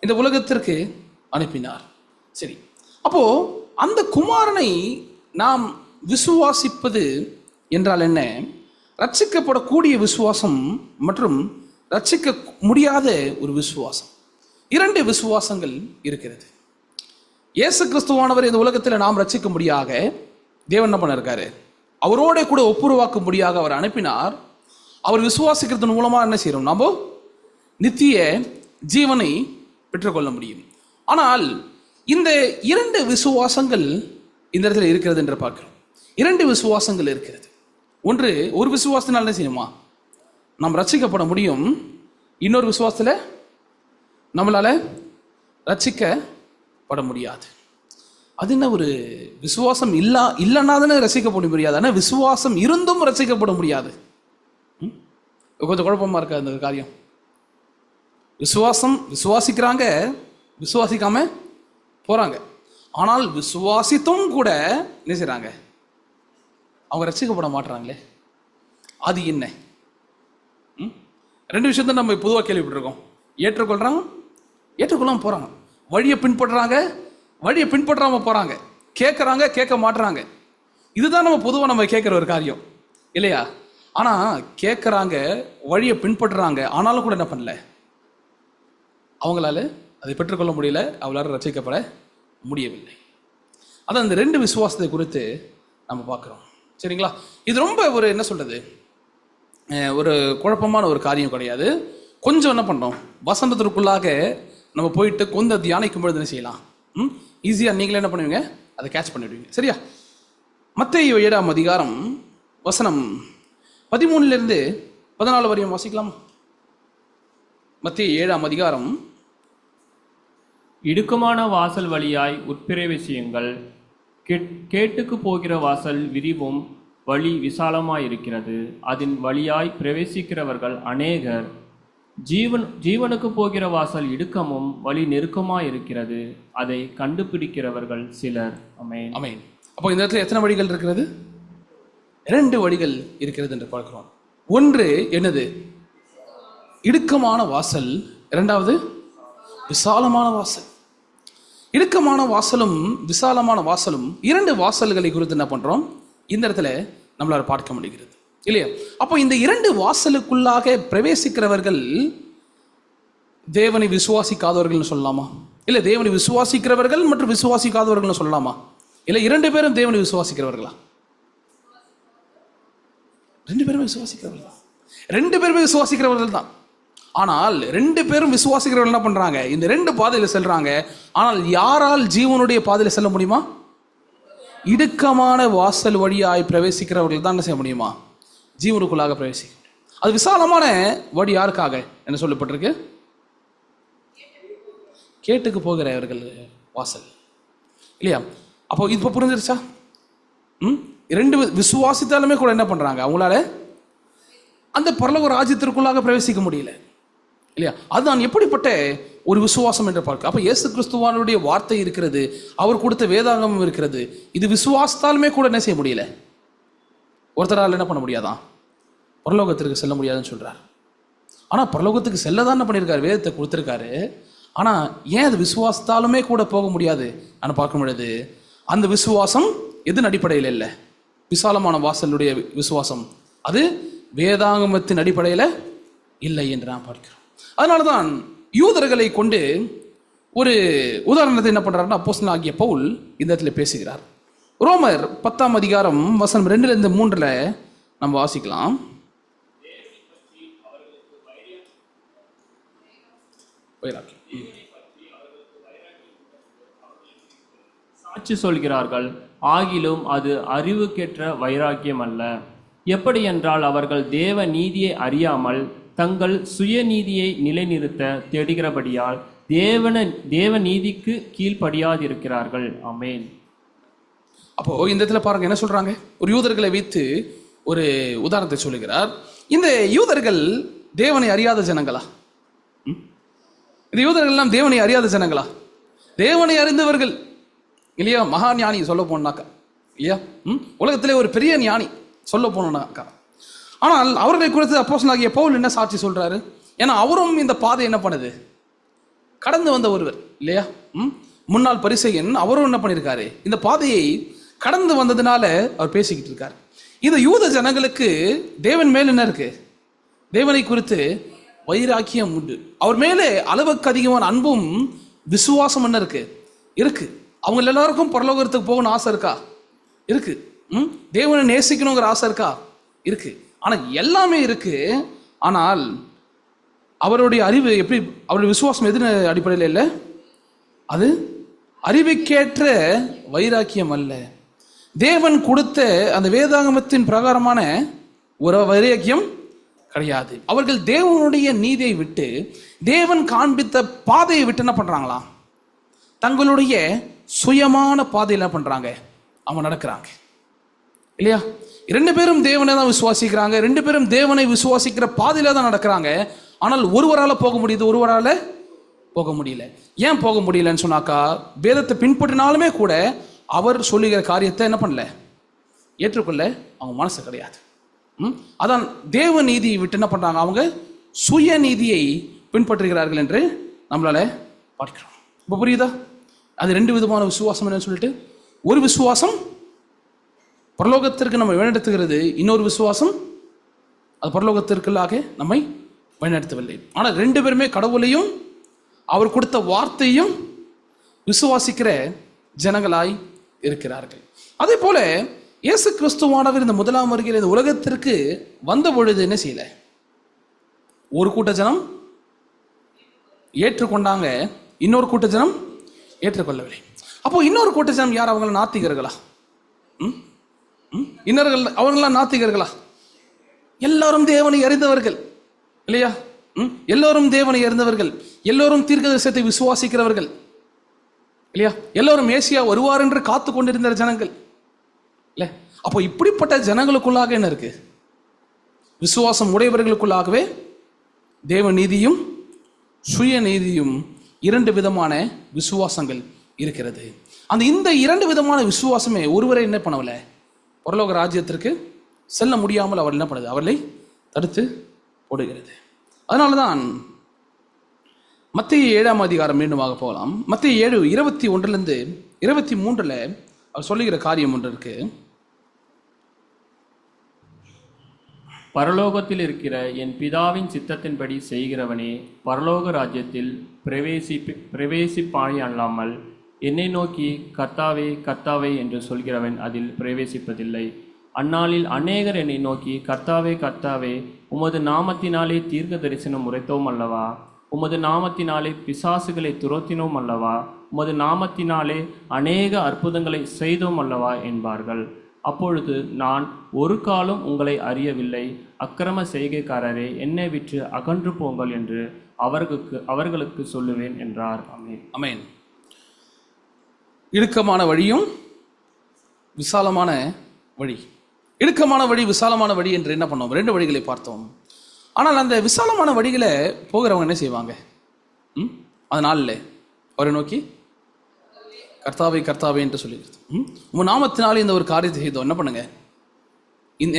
இந்த உலகத்திற்கு அனுப்பினார். சரி, அப்போ அந்த குமாரனை நாம் விசுவாசிப்பது என்றால் என்ன? ரட்சிக்கப்படக்கூடிய விசுவாசம் மற்றும் ரட்சிக்க முடியாத ஒரு விசுவாசம், இரண்டு விசுவாசங்கள் இருக்கிறது. இயேசு கிறிஸ்துவானவர் இந்த உலகத்தில் நாம் ரட்சிக்க முடியாக தேவன் என்ன பண்ணிருக்காரு? அவரோட கூட ஒப்புரவாக்க முடியாக அவர் அனுப்பினார். அவர் விசுவாசிக்கிறதன் மூலமா என்ன செய்யறோம்? நம்ம நித்திய ஜீவனை பெற்றுக்கொள்ள முடியும். ஆனால் இந்த இரண்டு விசுவாசங்கள் இந்த இடத்துல இருக்கிறது என்று பார்க்கிறோம். இரண்டு விசுவாசங்கள் இருக்கிறது. ஒன்று, ஒரு விசுவாசத்தினால் என்ன செய்யுமா நாம் ரட்சிக்கப்பட முடியும், இன்னொரு விசுவாசத்துல நம்மளால ரட்சிக்கப்பட முடியாது. அது என்ன? ஒரு விசுவாசம் இல்லைன்னா தானே ரசிக்கப்பட முடியாது, ஆனால் விசுவாசம் இருந்தும் ரசிக்கப்பட முடியாது. கொஞ்சம் குழப்பமா இருக்க அந்த காரியம். விசுவாசிக்கிறாங்க, விசுவாசிக்காம போறாங்க. ஆனால் விசுவாசித்தும் கூட என்ன செய்றாங்க? அவங்க ரட்சிக்கப்பட மாட்டுறாங்களே, அது என்ன? ரெண்டு விஷயத்த நம்ம பொதுவாக கேள்விப்பட்டிருக்கோம். ஏற்றுக்கொள்றாங்க, ஏற்றுக்கொள்ளாம போறாங்க. வழியை பின்பற்றுறாங்க, வழியை பின்பற்றாம போறாங்க. கேட்கறாங்க, கேட்க மாட்டுறாங்க. இதுதான் நம்ம பொதுவாக நம்ம கேட்குற ஒரு காரியம் இல்லையா? ஆனா கேட்கறாங்க, வழியை பின்பற்றுறாங்க, ஆனாலும் கூட என்ன பண்ணல, அவங்களால அதை பெற்றுக்கொள்ள முடியல, அவங்களால ரட்சிக்கப்பட முடியவில்லை. அதான் இந்த ரெண்டு விசுவாசத்தை குறித்து நம்ம பார்க்குறோம். சரிங்களா? இது ரொம்ப ஒரு என்ன சொல்றது, ஒரு குழப்பமான ஒரு காரியம் கிடையாது. கொஞ்சம் என்ன பண்ணோம், வசந்தத்திற்குள்ளாக நம்ம போயிட்டு கொஞ்சம் தியானிக்கும் பொழுது என்ன செய்யலாம், ஈஸியாக நீங்களே என்ன பண்ணுவீங்க, அதை கேட்ச் பண்ணிடுவீங்க. சரியா? மத்தேயு 7ஆம் அதிகாரம் வசனம் 13 14 வரையும் வாசிக்கலாமா? மத்தேயு 7ஆம் அதிகாரம். இடுக்கமான வாசல் வழியாய் உட்பிரவேசியுங்கள், கேட்டுக்கு போகிற வாசல் விரிவும் வழி விசாலமாயிருக்கிறது, அதன் வழியாய் பிரவேசிக்கிறவர்கள் அநேகர். ஜீவனுக்கு போகிற வாசல் இடுக்கமும் வழி நெருக்கமாயிருக்கிறது, அதை கண்டுபிடிக்கிறவர்கள் சிலர். அமேன். அமேன். அப்போ இந்த இடத்துல எத்தனை வழிகள் இருக்கிறது? 2 வழிகள் இருக்கிறது என்று பார்க்கிறோம். ஒன்று என்னது? இடுக்கமான வாசல். இரண்டாவது விசாலமான வாசல். இடுக்கமான வாசலும் விசாலமான வாசலும் 2 வாசல்களை குறித்து என்ன பண்றோம் இந்த இடத்துல நம்மளால பார்க்க முடிகிறது இல்லையா? அப்போ இந்த 2 வாசலுக்குள்ளாக பிரவேசிக்கிறவர்கள் தேவனை விசுவாசிக்காதவர்கள் சொல்லலாமா? இல்லை தேவனை விசுவாசிக்கிறவர்கள் மற்றும் விசுவாசிக்காதவர்கள் சொல்லலாமா? இல்லை 2 பேரும் தேவனை விசுவாசிக்கிறவர்களா? 2 பேருமே விசுவாசிக்கிறவர்கள் தான். 2 பேருமே விசுவாசிக்கிறவர்கள் தான். ஆனால் 2 பேரும் விசுவாசிக்கிறவர்கள் என்ன பண்றாங்க, இந்த 2 பாதையில் செல்றாங்க. ஆனால் யாரால் ஜீவனுடைய பாதையில் செல்ல முடியுமா? இடுக்கமான வாசல் வழியாய் பிரவேசிக்கிறவர்கள் தான் என்ன செய்ய முடியுமா? ஜீவனுக்குள்ளாக பிரவேசிக்க. அது விசாலமான வழி யாருக்காக என்ன சொல்லப்பட்டிருக்கு? கேட்டுக்கு போகிறவர்கள் வாசல் இல்லையா? அப்போ இப்போ புரிஞ்சிருச்சா? 2 விசுவாசித்தாலுமே கூட என்ன பண்றாங்க, அவங்களால அந்த பரலோக ராஜ்யத்திற்குள்ளாக பிரவேசிக்க முடியல இல்லையா? அதுதான் எப்படிப்பட்ட ஒரு விசுவாசம் என்று பார்க்க. அப்ப இயேசு கிறிஸ்துவானுடைய வார்த்தை இருக்கிறது, அவர் கொடுத்த வேதாகமம் இருக்கிறது. இது விசுவாசத்தாலுமே கூட என்ன செய்ய முடியல, ஒருத்தரால் என்ன பண்ண முடியாதான், பரலோகத்திற்கு செல்ல முடியாதுன்னு சொல்றார். ஆனா பரலோகத்துக்கு செல்லதான் என்ன பண்ணியிருக்காரு, வேதத்தை கொடுத்திருக்காரு. ஆனா ஏன் அது விசுவாசத்தாலுமே கூட போக முடியாது நான் பார்க்க முடியாது? அந்த விசுவாசம் எதன் அடிப்படையில் இல்லை, விசாலமான வாசலுடைய விசுவாசம் அது வேதாகமத்தின் அடிப்படையில் இல்லை என்று நான் பார்க்கிறோம். அதனாலதான் யூதர்களை கொண்டு ஒரு உதாரணத்தை என்ன பண்றாருன்னா அப்போஸ்தலன் ஆகிய பவுல் இந்த இடத்துல பேசுகிறார். ரோமர் 10ஆம் அதிகாரம் வசனம் 2-3 நம்ம வாசிக்கலாம். சாட்சி சொல்கிறார்கள், ஆகிலும் அது அறிவுக்கேற்ற வைராக்கியம் அல்ல. எப்படி என்றால் அவர்கள் தேவ நீதியை அறியாமல் தங்கள் சுயநீதியை நிலைநிறுத்த தேடுகிறபடியால் தேவ நீதிக்கு கீழ்ப்படியாதிருக்கிறார்கள். ஆமென். அப்போ இந்த இடத்துல பாருங்க என்ன சொல்றாங்க, ஒரு யூதர்களை வைத்து ஒரு உதாரணத்தை சொல்லுகிறார். இந்த யூதர்கள் தேவனை அறியாத ஜனங்களா? இந்த யூதர்கள் எல்லாம் தேவனை அறியாத ஜனங்களா? தேவனை அறிந்தவர்கள் இல்லையா? மகா ஞானி சொல்ல போனாக்கா இல்லையா, உலகத்திலே ஒரு பெரிய ஞானி சொல்ல போனாக்கா. ஆனால் அவர்களை குறித்து அப்போஸ்தலன் ஆகிய பவுல் என்ன சாட்சி சொல்றாரு? ஏன்னா அவரும் இந்த பாதை என்ன பண்ணுது, கடந்து வந்த ஒருவர் இல்லையா? முன்னாள் பரிசேயன் அவரும் என்ன பண்ணியிருக்காரு, இந்த பாதையை கடந்து வந்ததுனால அவர் பேசிக்கிட்டு இருக்காரு. இந்த யூத ஜனங்களுக்கு தேவன் மேல் என்ன இருக்கு, தேவனை குறித்து வைராக்கியம் உண்டு. அவர் மேலே அளவுக்கு அதிகமான அன்பும் விசுவாசம் என்ன இருக்கு இருக்கு. அவங்க எல்லாருக்கும் பரலோகத்துக்கு போகணும்னு ஆசை இருக்கா? இருக்கு. தேவனை நேசிக்கணுங்கிற ஆசை இருக்கா? இருக்கு. ஆனா எல்லாமே இருக்கு. ஆனால் அவருடைய அறிவு எப்படி, அவருடைய விசுவாசம் எது அடிப்படையில் இல்லை, அது அறிவுக்கேற்ற வைராக்கியம் அல்ல. தேவன் கொடுத்த அந்த வேதாகமத்தின் பிரகாரமான ஒரு வைராக்கியம் கிடையாது. அவர்கள் தேவனுடைய நீதியை விட்டு, தேவன் காண்பித்த பாதையை விட்டு என்ன பண்றாங்களா, தங்களுடைய சுயமான பாதையில் என்ன பண்றாங்க, அவங்க நடக்கிறாங்க இல்லையா? 2 பேரும் தேவனை தான் விசுவாசிக்கிறாங்க, 2 பேரும் தேவனை விசுவாசிக்கிற பாதையில தான் நடக்கிறாங்க. ஆனால் ஒருவரால் போக முடியுது, ஒருவரால் போக முடியல. ஏன் போக முடியலன்னு சொன்னாக்கா, வேதத்தை பின்பற்றினாலுமே கூட அவர் சொல்லுகிற காரியத்தை என்ன பண்ணல, ஏற்றுக்கொள்ள அவங்க மனசு கிடையாது. அதான் தேவ நீதியை விட்டு என்ன பண்றாங்க, அவங்க சுய நீதியை பின்பற்றுகிறார்கள் என்று நம்மளால பார்க்கிறோம். இப்போ புரியுதா? அது ரெண்டு விதமான விசுவாசம் என்னன்னு சொல்லிட்டு, ஒரு விசுவாசம் பரலோகத்திற்கு நம்ம வழிநடத்துகிறது, இன்னொரு விசுவாசம் அது பரலோகத்திற்குள்ளாக நம்மை வழிநடத்தவில்லை. ஆனால் ரெண்டு பேருமே கடவுளையும் அவர் கொடுத்த வார்த்தையும் விசுவாசிக்கிற ஜனங்களாய் இருக்கிறார்கள். அதே போல இயேசு கிறிஸ்துவானவர் இந்த முதலாம் வருகையில் இந்த உலகத்திற்கு வந்த பொழுது என்ன செய்யல, ஒரு கூட்ட ஜனம் ஏற்றுக்கொண்டாங்க, இன்னொரு கூட்ட ஜனம் ஏற்றுக்கொள்ளவில்லை. அப்போ இன்னொரு கூட்ட ஜனம் யார்? அவங்கள நாத்திகர்களா? இன்னர்கள் அவங்களாம் நாத்திகர்களா? எல்லாரும் தேவனை அறிந்தவர்கள் இல்லையா? எல்லோரும் தேவனை அறிந்தவர்கள், எல்லோரும் தீர்க்கதரிசனத்தை விசுவாசிக்கிறவர்கள் இல்லையா? எல்லோரும் மேசியா வருவார் என்று காத்து கொண்டிருந்த ஜனங்கள் இல்ல? அப்போ இப்படிப்பட்ட ஜனங்களுக்குள்ளாக என்ன இருக்கு? விசுவாசம் உடையவர்களுக்குள்ளாகவே தேவ நீதியும் சுய நீதியும் இரண்டு விதமான விசுவாசங்கள் இருக்கிறது. இந்த இரண்டு விதமான விசுவாசமே ஒருவரை என்ன பண்ணவில்லை, பரலோக ராஜ்யத்திற்கு செல்ல முடியாமல் அவர் என்ன பண்ணுது, அவர்களை தடுத்து போடுகிறது. அதனாலதான் மத்தேயு 7ஆம் அதிகாரம் மீண்டுமாக போகலாம். மத்தேயு 7:21 23 அவர் சொல்லுகிற காரியம் ஒன்று இருக்கு. பரலோகத்தில் இருக்கிற என் பிதாவின் சித்தத்தின்படி செய்கிறவனே பரலோக ராஜ்யத்தில் பிரவேசிப்பானே அல்லாமல் என்னை நோக்கி கர்த்தாவே கர்த்தாவே என்று சொல்கிறவன் அதில் பிரவேசிப்பதில்லை. அந்நாளில் அநேகர் என்னை நோக்கி கர்த்தாவே கர்த்தாவே, உமது நாமத்தினாலே தீர்க்க தரிசனம் உரைத்தோம் அல்லவா, உமது நாமத்தினாலே பிசாசுகளை துரத்தினோம் அல்லவா, உமது நாமத்தினாலே அநேக அற்புதங்களை செய்தோம் அல்லவா என்பார்கள். அப்பொழுது நான் ஒரு காலம் உங்களை அறியவில்லை, அக்கிரம செய்கைக்காரரே என்னை விட்டு அகன்று போங்கள் என்று அவர்களுக்கு சொல்லுவேன் என்றார். ஆமென். ஆமென். இடுக்கமான வழியும் விசாலமான வழி, இடுக்கமான வழி விசாலமான வழி என்று என்ன பண்ணோம், ரெண்டு வழிகளை பார்த்தோம். ஆனால் அந்த விசாலமான வழிகளை போகிறவங்க என்ன செய்வாங்க, அதனால அவரை நோக்கி கர்த்தாவை கர்த்தாவை என்று சொல்லிடுது. உன் நாமத்தினாலே இந்த ஒரு காரியத்தை செய்தோம், என்ன பண்ணுங்க,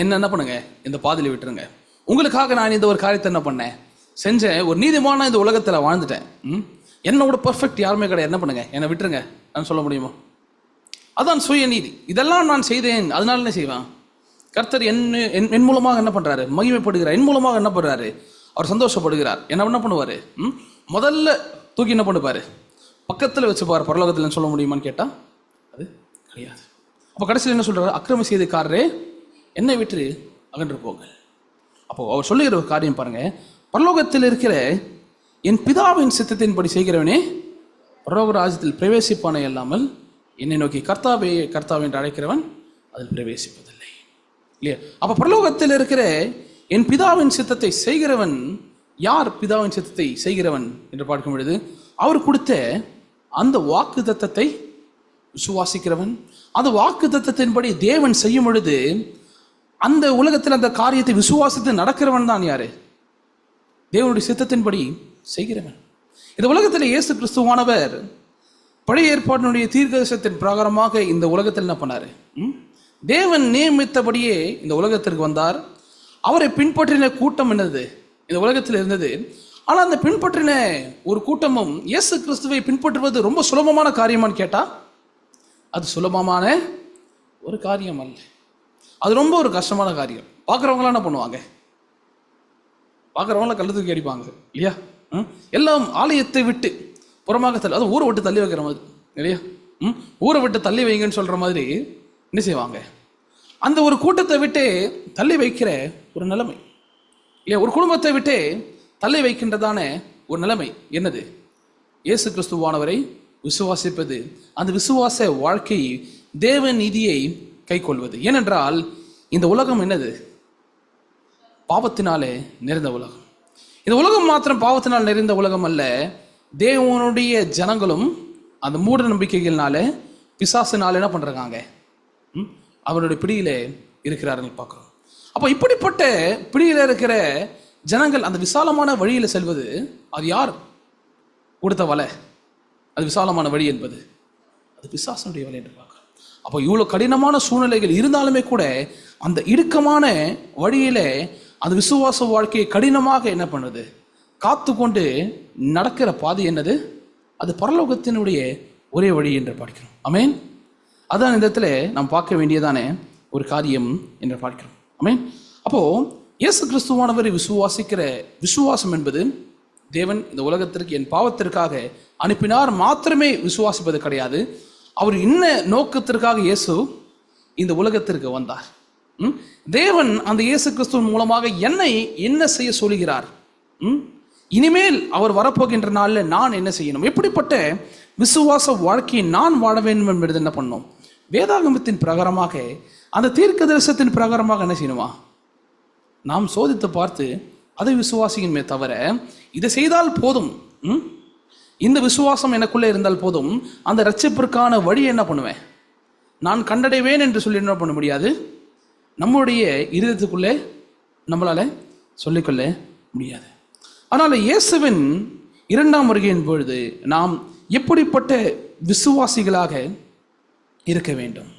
என்ன பண்ணுங்க, இந்த பாதையில விட்டுருங்க. உங்களுக்காக நான் இந்த ஒரு காரியத்தை என்ன பண்ணேன், செஞ்சேன். ஒரு நீதிமான இந்த உலகத்தில் வாழ்ந்துட்டேன். என்னோட பர்ஃபெக்ட் யாருமே கிடையாது, என்ன பண்ணுங்க, என்னை விட்டுருங்க நான் சொல்ல முடியுமா? அதான் சுய நீதி. இதெல்லாம் நான் செய்தேன், அதனால என்ன செய்வேன், கர்த்தர் என் மூலமாக என்ன பண்றாரு, மகிமைப்படுகிறார். என் மூலமாக என்ன பண்றாரு, அவர் சந்தோஷப்படுகிறார். என்ன பண்ணுவாரு, முதல்ல தூக்கி என்ன பண்ணுவாரு, பக்கத்தில் வச்சுப்பார். பரலோகத்தில் சொல்ல முடியுமான்னு கேட்டா அது கிடையாது. அப்போ கடைசியில் என்ன சொல்றாரு, அக்கிரம செய்திக்காரரே என்னை விட்டு அகன்று போங்கள். அப்போ அவர் சொல்லுகிற ஒரு காரியம் பாருங்க, பரலோகத்தில் இருக்கிற என் பிதாவின் சித்தத்தின்படி செய்கிறவனே பரலோக ராஜ்யத்தில் பிரவேசிப்பானே இல்லாமல் என்னை நோக்கி கர்த்தாவே கர்த்தாவே என்று அழைக்கிறவன் அதில் பிரவேசிப்பதில்லை இல்லையா? அப்போ பரலோகத்தில் இருக்கிற என் பிதாவின் சித்தத்தை செய்கிறவன் யார்? பிதாவின் சித்தத்தை செய்கிறவன் என்று பார்க்கும் பொழுது அவர் கொடுத்த அந்த வாக்கு தத்தத்தை விசுவாசிக்கிறவன், அந்த வாக்கு தத்தத்தின்படி தேவன் செய்யும் பொழுது அந்த உலகத்தில் அந்த காரியத்தை விசுவாசித்து நடக்கிறவன் தான் யாரு, தேவனுடைய சித்தத்தின்படி செய்கிறவன். இந்த உலகத்தில் இயேசு கிறிஸ்துவானவர் பழைய ஏற்பாட்டினுடைய தீர்க்கதரிசனத்தின் பிரகாரமாக இந்த உலகத்தில் என்ன பண்ணாரு, தேவன் நியமித்தபடியே இந்த உலகத்திற்கு வந்தார். அவரை பின்பற்றின கூட்டம் என்னது இந்த உலகத்தில் இருந்தது. ஆனால் அந்த பின்பற்றின ஒரு கூட்டமும் இயேசு கிறிஸ்துவை பின்பற்றுவது ரொம்ப சுலபமான காரியமான்னு கேட்டா அது சுலபமான ஒரு காரியம் அல்ல, அது ரொம்ப ஒரு கஷ்டமான காரியம். பார்க்குறவங்களாம் என்ன பண்ணுவாங்க, பார்க்குறவங்களாம் கள்ள தூக்கி அடிப்பாங்க இல்லையா? எல்லாம் ஆலயத்தை விட்டு புறமாக தள்ளி, அது ஊரை விட்டு தள்ளி வைக்கிற மாதிரி இல்லையா? ஊரை விட்டு தள்ளி வைங்கன்னு சொல்ற மாதிரி என்ன செய்வாங்க, அந்த ஒரு கூட்டத்தை விட்டு தள்ளி வைக்கிற ஒரு நிலைமை இல்லையா? ஒரு குடும்பத்தை விட்டு தள்ளி வைக்கின்றதான ஒரு நிலைமை என்னது, இயேசு கிறிஸ்துவானவரை விசுவாசிப்பது, அந்த விசுவாச வாழ்க்கை தேவ நீதியை கை கொள்வது. ஏனென்றால் இந்த உலகம் என்னது, பாவத்தினாலே நிறைந்த உலகம். இந்த உலகம் மாத்திரம் பாவத்தினால் நிறைந்த உலகம் அல்ல, தேவனுடைய ஜனங்களும் அந்த மூட நம்பிக்கைகள்னால பிசாசினால என்ன பண்றாங்க, அவருடைய பிடியிலே இருக்கிறார்கள் பார்க்கிறோம். அப்போ இப்படிப்பட்ட பிடியில இருக்கிற ஜனங்கள் அந்த விசாலமான வழியில செல்வது அது யார், கொடுத்த வலை, அது விசாலமான வழி என்பது அது பிசாசனுடைய வலை என்று பார்க்கலாம். அப்போ இவ்வளோ கடினமான சூழ்நிலைகள் இருந்தாலுமே கூட அந்த இடுக்கமான வழியிலே அந்த விசுவாச வாழ்க்கையை கடினமாக என்ன பண்ணுது, காத்து கொண்டு நடக்கிற பாதை என்னது, அது பரலோகத்தினுடைய ஒரே வழி என்று பார்க்கிறோம். ஆமென். அதான் இந்த இடத்துல நாம் பார்க்க வேண்டியதானே ஒரு காரியம் என்று பார்க்கிறோம். ஆமென். அப்போ இயேசு கிறிஸ்துவானவரை விசுவாசிக்கிற விசுவாசம் என்பது தேவன் இந்த உலகத்திற்கு என் பாவத்திற்காக அனுப்பினார் மாத்திரமே விசுவாசிப்பது கிடையாது. அவர் இன்ன நோக்கத்திற்காக இயேசு இந்த உலகத்திற்கு வந்தார். தேவன் அந்த இயேசு கிறிஸ்துவின் மூலமாக என்னை என்ன செய்ய சொல்கிறார், இனிமேல் அவர் வரப்போகின்ற நாளில் நான் என்ன செய்யணும், எப்படிப்பட்ட விசுவாச வாழ்க்கையை நான் வாழ வேண்டும் என்பது என்ன பண்ணணும், வேதாகமத்தின் பிரகாரமாக அந்த தீர்க்க தரிசனத்தின் பிரகாரமாக என்ன செய்யணுமா நாம் சோதித்து பார்த்து அதை விசுவாசிக்குமே தவிர இதை செய்தால் போதும், இந்த விசுவாசம் எனக்குள்ளே இருந்தால் போதும், அந்த ரட்சிப்பிற்கான வழி என்ன பண்ணுவேன் நான் கண்டடைவேன் என்று சொல்லி என்ன பண்ண முடியாது. நம்முடைய இருதயத்துக்குள்ளே நம்மளால சொல்லிக்கொள்ள முடியாது. ஆனால் இயேசுவின் இரண்டாம் வருகையின் பொழுது நாம் எப்படிப்பட்ட விசுவாசிகளாக இருக்க வேண்டும்,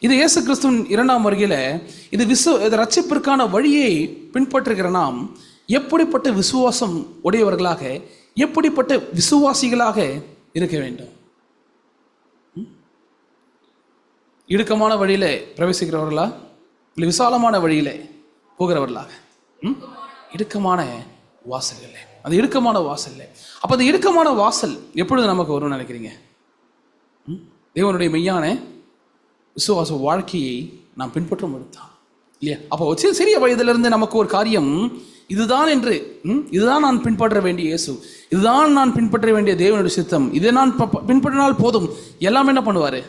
இது இயேசு கிறிஸ்துவின் இரண்டாம் வருகையில் இது ரட்சிப்பிற்கான வழியை பின்பற்றுகிற நாம் எப்படிப்பட்ட விசுவாசம் உடையவர்களாக, எப்படிப்பட்ட விசுவாசிகளாக இருக்க வேண்டும். இடுக்கமான வழியில பிரவேசிக்கிறவர்களா இல்லை விசாலமான வழியில போகிறவர்களாக? இடுக்கமான வாசல்கள், அது இடுக்கமான வாசல். அப்ப அந்த இடுக்கமான வாசல் எப்பொழுது நமக்கு வரும்னு நினைக்கிறீங்க? தேவனுடைய மெய்யான விசுவாச வாழ்க்கையை நாம் பின்பற்றும் பொழுதுதான் இல்லையா? அப்போ சிறிய வயதிலிருந்து நமக்கு ஒரு காரியம் இதுதான் என்று, இதுதான் நான் பின்பற்ற வேண்டிய இயேசு, இதுதான் நான் பின்பற்ற வேண்டிய தேவனுடைய சித்தம், இதை நான் பின்பற்றினால் போதும், எல்லாம் என்ன பண்ணுவாரு,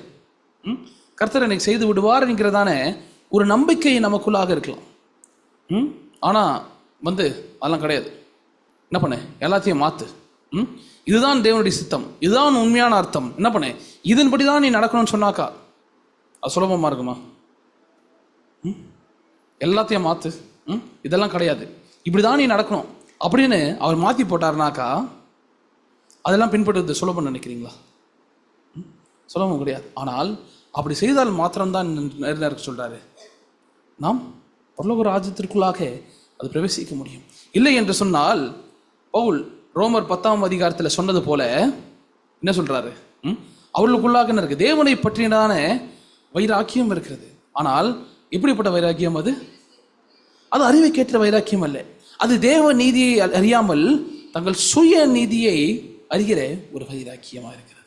கர்த்தர் எனக்கு செய்து விடுவார் என்கிறதான ஒரு நம்பிக்கை நமக்குள்ளாக இருக்கலாம். ஆனால் அதெல்லாம் கிடையாது. என்ன பண்ண, எல்லாத்தையும் மாற்று, இதுதான் தேவனுடைய சித்தம், இதுதான் உண்மையான அர்த்தம், என்ன பண்ண இதன்படி தான் நீ நடக்கணும்னு சொன்னாக்கா அது சுலபமாக இருக்குமா? எல்லாத்தையும் மாற்று, இதெல்லாம் கிடையாது, இப்படிதான் நீ நடக்கணும் அப்படின்னு அவர் மாற்றி போட்டார்னாக்கா அதெல்லாம் பின்பற்றுறது சுலபம் நினைக்கிறீங்களா? சுலபம் கிடையாது. ஆனால் அப்படி செய்தால் மாத்திரம்தான் இருக்க சொல்றாரு, நாம் பரலோக ராஜ்யத்திற்குள்ளாக அது பிரவேசிக்க முடியும். இல்லை என்று சொன்னால் பவுல் ரோமர் 10ஆம் அதிகாரத்தில் சொன்னது போல என்ன சொல்றாரு, அவர்களுக்குள்ளாக என்ன இருக்கு, தேவனை பற்றியதான வைராக்கியம் இருக்கிறது. ஆனால் எப்படிப்பட்ட வைராக்கியம் அது? அது அறிவைக்கேற்ற வைராக்கியம் அல்ல, அது தேவ நீதியை அறியாமல் தங்கள் சுய நீதியை அறிகிற ஒரு வைராக்கியமாக இருக்கிறது.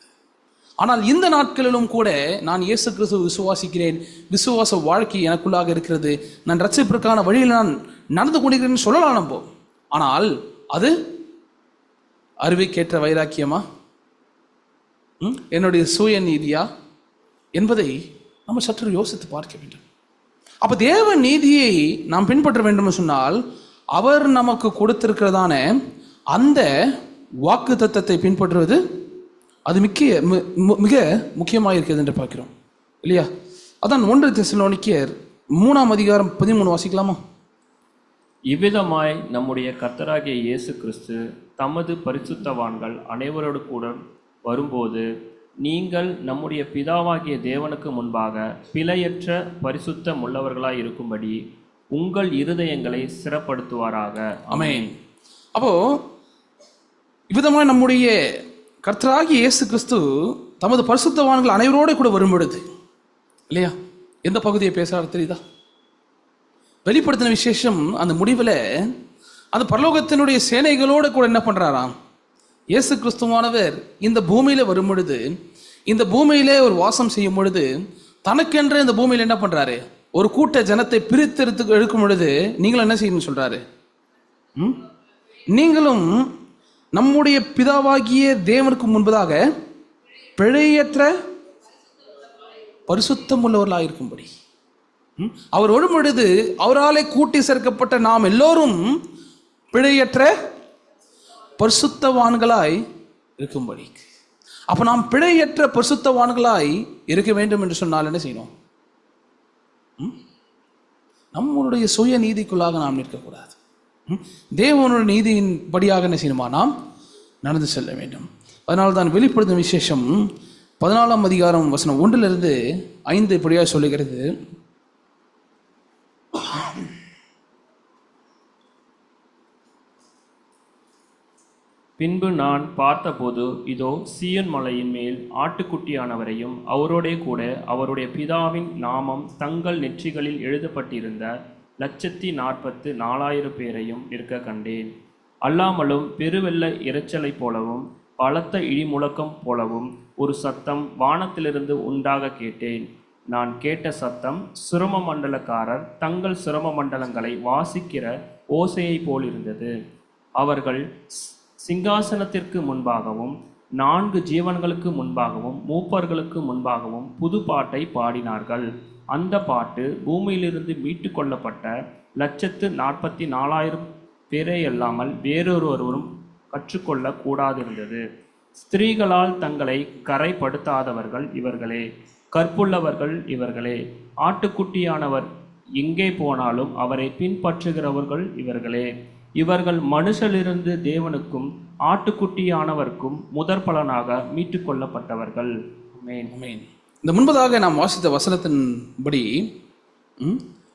ஆனால் இந்த நாட்களிலும் கூட நான் இயேசு கிறிஸ்துவை விசுவாசிக்கிறேன், விசுவாச வாழ்க்கை எனக்குள்ளாக இருக்கிறது, நான் ரட்சிப்பிற்கான வழியில் நான் நடந்து கொண்டிருக்கிறேன்னு சொல்லலாம் நம்ப. ஆனால் அது அறிவைக்கேற்ற வைராக்கியமா, என்னுடைய சுய நீதியா என்பதை நம்ம சற்று யோசித்து பார்க்க வேண்டும். அப்ப தேவ நீதியை நாம் பின்பற்ற வேண்டும் சொன்னால் அவர் நமக்கு கொடுத்திருக்கிறதான அந்த வாக்கு தத்தத்தை பின்பற்றுவது அது மிக முக்கியமாக இருக்கிறது என்று பார்க்கிறோம் இல்லையா? அதான் 1 தெசலோனிக்கேயர் 3ஆம் அதிகாரம் 13 வாசிக்கலாமா? இவ்விதமாய் நம்முடைய கர்த்தராகிய இயேசு கிறிஸ்து தமது பரிசுத்தவான்கள் அனைவரோடு கூட வரும்போது நீங்கள் நம்முடைய பிதாவாகிய தேவனுக்கு முன்பாக பிழையற்ற பரிசுத்தம் உள்ளவர்களாய் இருக்கும்படி உங்கள் இருதயங்களை ஸ்திரப்படுத்துவாராக. ஆமென். அப்போ இவ்விதமாய் நம்முடைய கர்த்தராகிய இயேசு கிறிஸ்து தமது பரிசுத்தவான்கள் அனைவரோடு கூட வரும் பொழுது இல்லையா, எந்த பகுதியை பேசுறாரு தெரியுதா? வெளிப்படுத்தின விசேஷம் அந்த முடிவில் அந்த பரலோகத்தினுடைய சேனைகளோடு கூட என்ன பண்றாராம், இயேசு கிறிஸ்துவானவர் இந்த பூமியில வரும் பொழுது, இந்த பூமியிலே ஒரு வாசம் செய்யும் பொழுது தனக்கென்று இந்த பூமியில் என்ன பண்றாரு, ஒரு கூட்ட ஜனத்தை பிரித்தெடுத்து எடுக்கும் பொழுது நீங்களும் என்ன செய்யணும்னு சொல்றாரு, நீங்களும் நம்முடைய பிதாவாகிய தேவனுக்கு முன்பதாக பிழையற்ற பரிசுத்தம் உள்ளவர்களாக இருக்கும்படி அவர் வரும் பொழுது அவராலே கூட்டி சேர்க்கப்பட்ட நாம் எல்லோரும் பிழையற்ற பரிசுத்தவான்களாய் இருக்கும்படி. அப்ப நாம் பிழையற்ற பரிசுத்தவான்களாய் இருக்க வேண்டும் என்று சொன்னால் என்ன செய்யணும், நம்மளுடைய சுய நீதிக்குள்ளாக நாம் நிற்கக்கூடாது, தேவனுடைய நீதியின் படியாக என்ன செய்யணுமா நாம் நடந்து செல்ல வேண்டும். அதனால் தான் வெளிப்படுத்தும் விசேஷம் 14ஆம் அதிகாரம் வசனம் 1 - 5 இப்படியாக சொல்லுகிறது. பின்பு நான் பார்த்தபோது இதோ சீயோன் மலையின் மேல் ஆட்டுக்குட்டியானவரையும் அவரோடே கூட அவருடைய பிதாவின் நாமம் தங்கள் நெற்றிகளில் எழுதப்பட்டிருந்த 144,000 பேரையும் இருக்க கண்டேன். அல்லாமலும் பெருவெள்ள இரைச்சலை போலவும் பலத்த இடிமுழக்கம் போலவும் ஒரு சத்தம் வானத்திலிருந்து உண்டாக கேட்டேன். நான் கேட்ட சத்தம் சிரம மண்டலக்காரர் தங்கள் சிரம மண்டலங்களை வாசிக்கிற ஓசையை போலிருந்தது. அவர்கள் சிங்காசனத்திற்கு முன்பாகவும் 4 ஜீவன்களுக்கு முன்பாகவும் மூப்பர்களுக்கு முன்பாகவும் புது பாட்டை பாடினார்கள். அந்த பாட்டு பூமியிலிருந்து மீட்டு கொள்ளப்பட்ட 144,000 பேரே அல்லாமல் வேறொருவரும் கற்றுக்கொள்ள கூடாதிருந்தது. ஸ்திரீகளால் தங்களை கரைப்படுத்தாதவர்கள் இவர்களே, கற்புள்ளவர்கள் இவர்களே, ஆட்டுக்குட்டியானவர் எங்கே போனாலும் அவரை பின்பற்றுகிறவர்கள் இவர்களே. இவர்கள் மனுஷரிலிருந்து தேவனுக்கும் ஆட்டுக்குட்டியானவர்க்கும் முதற் பலனாக மீட்டு கொள்ளப்பட்டவர்கள். ஆமென். ஆமென். இந்த முன்பதாக நாம் வாசித்த வசனத்தின்படி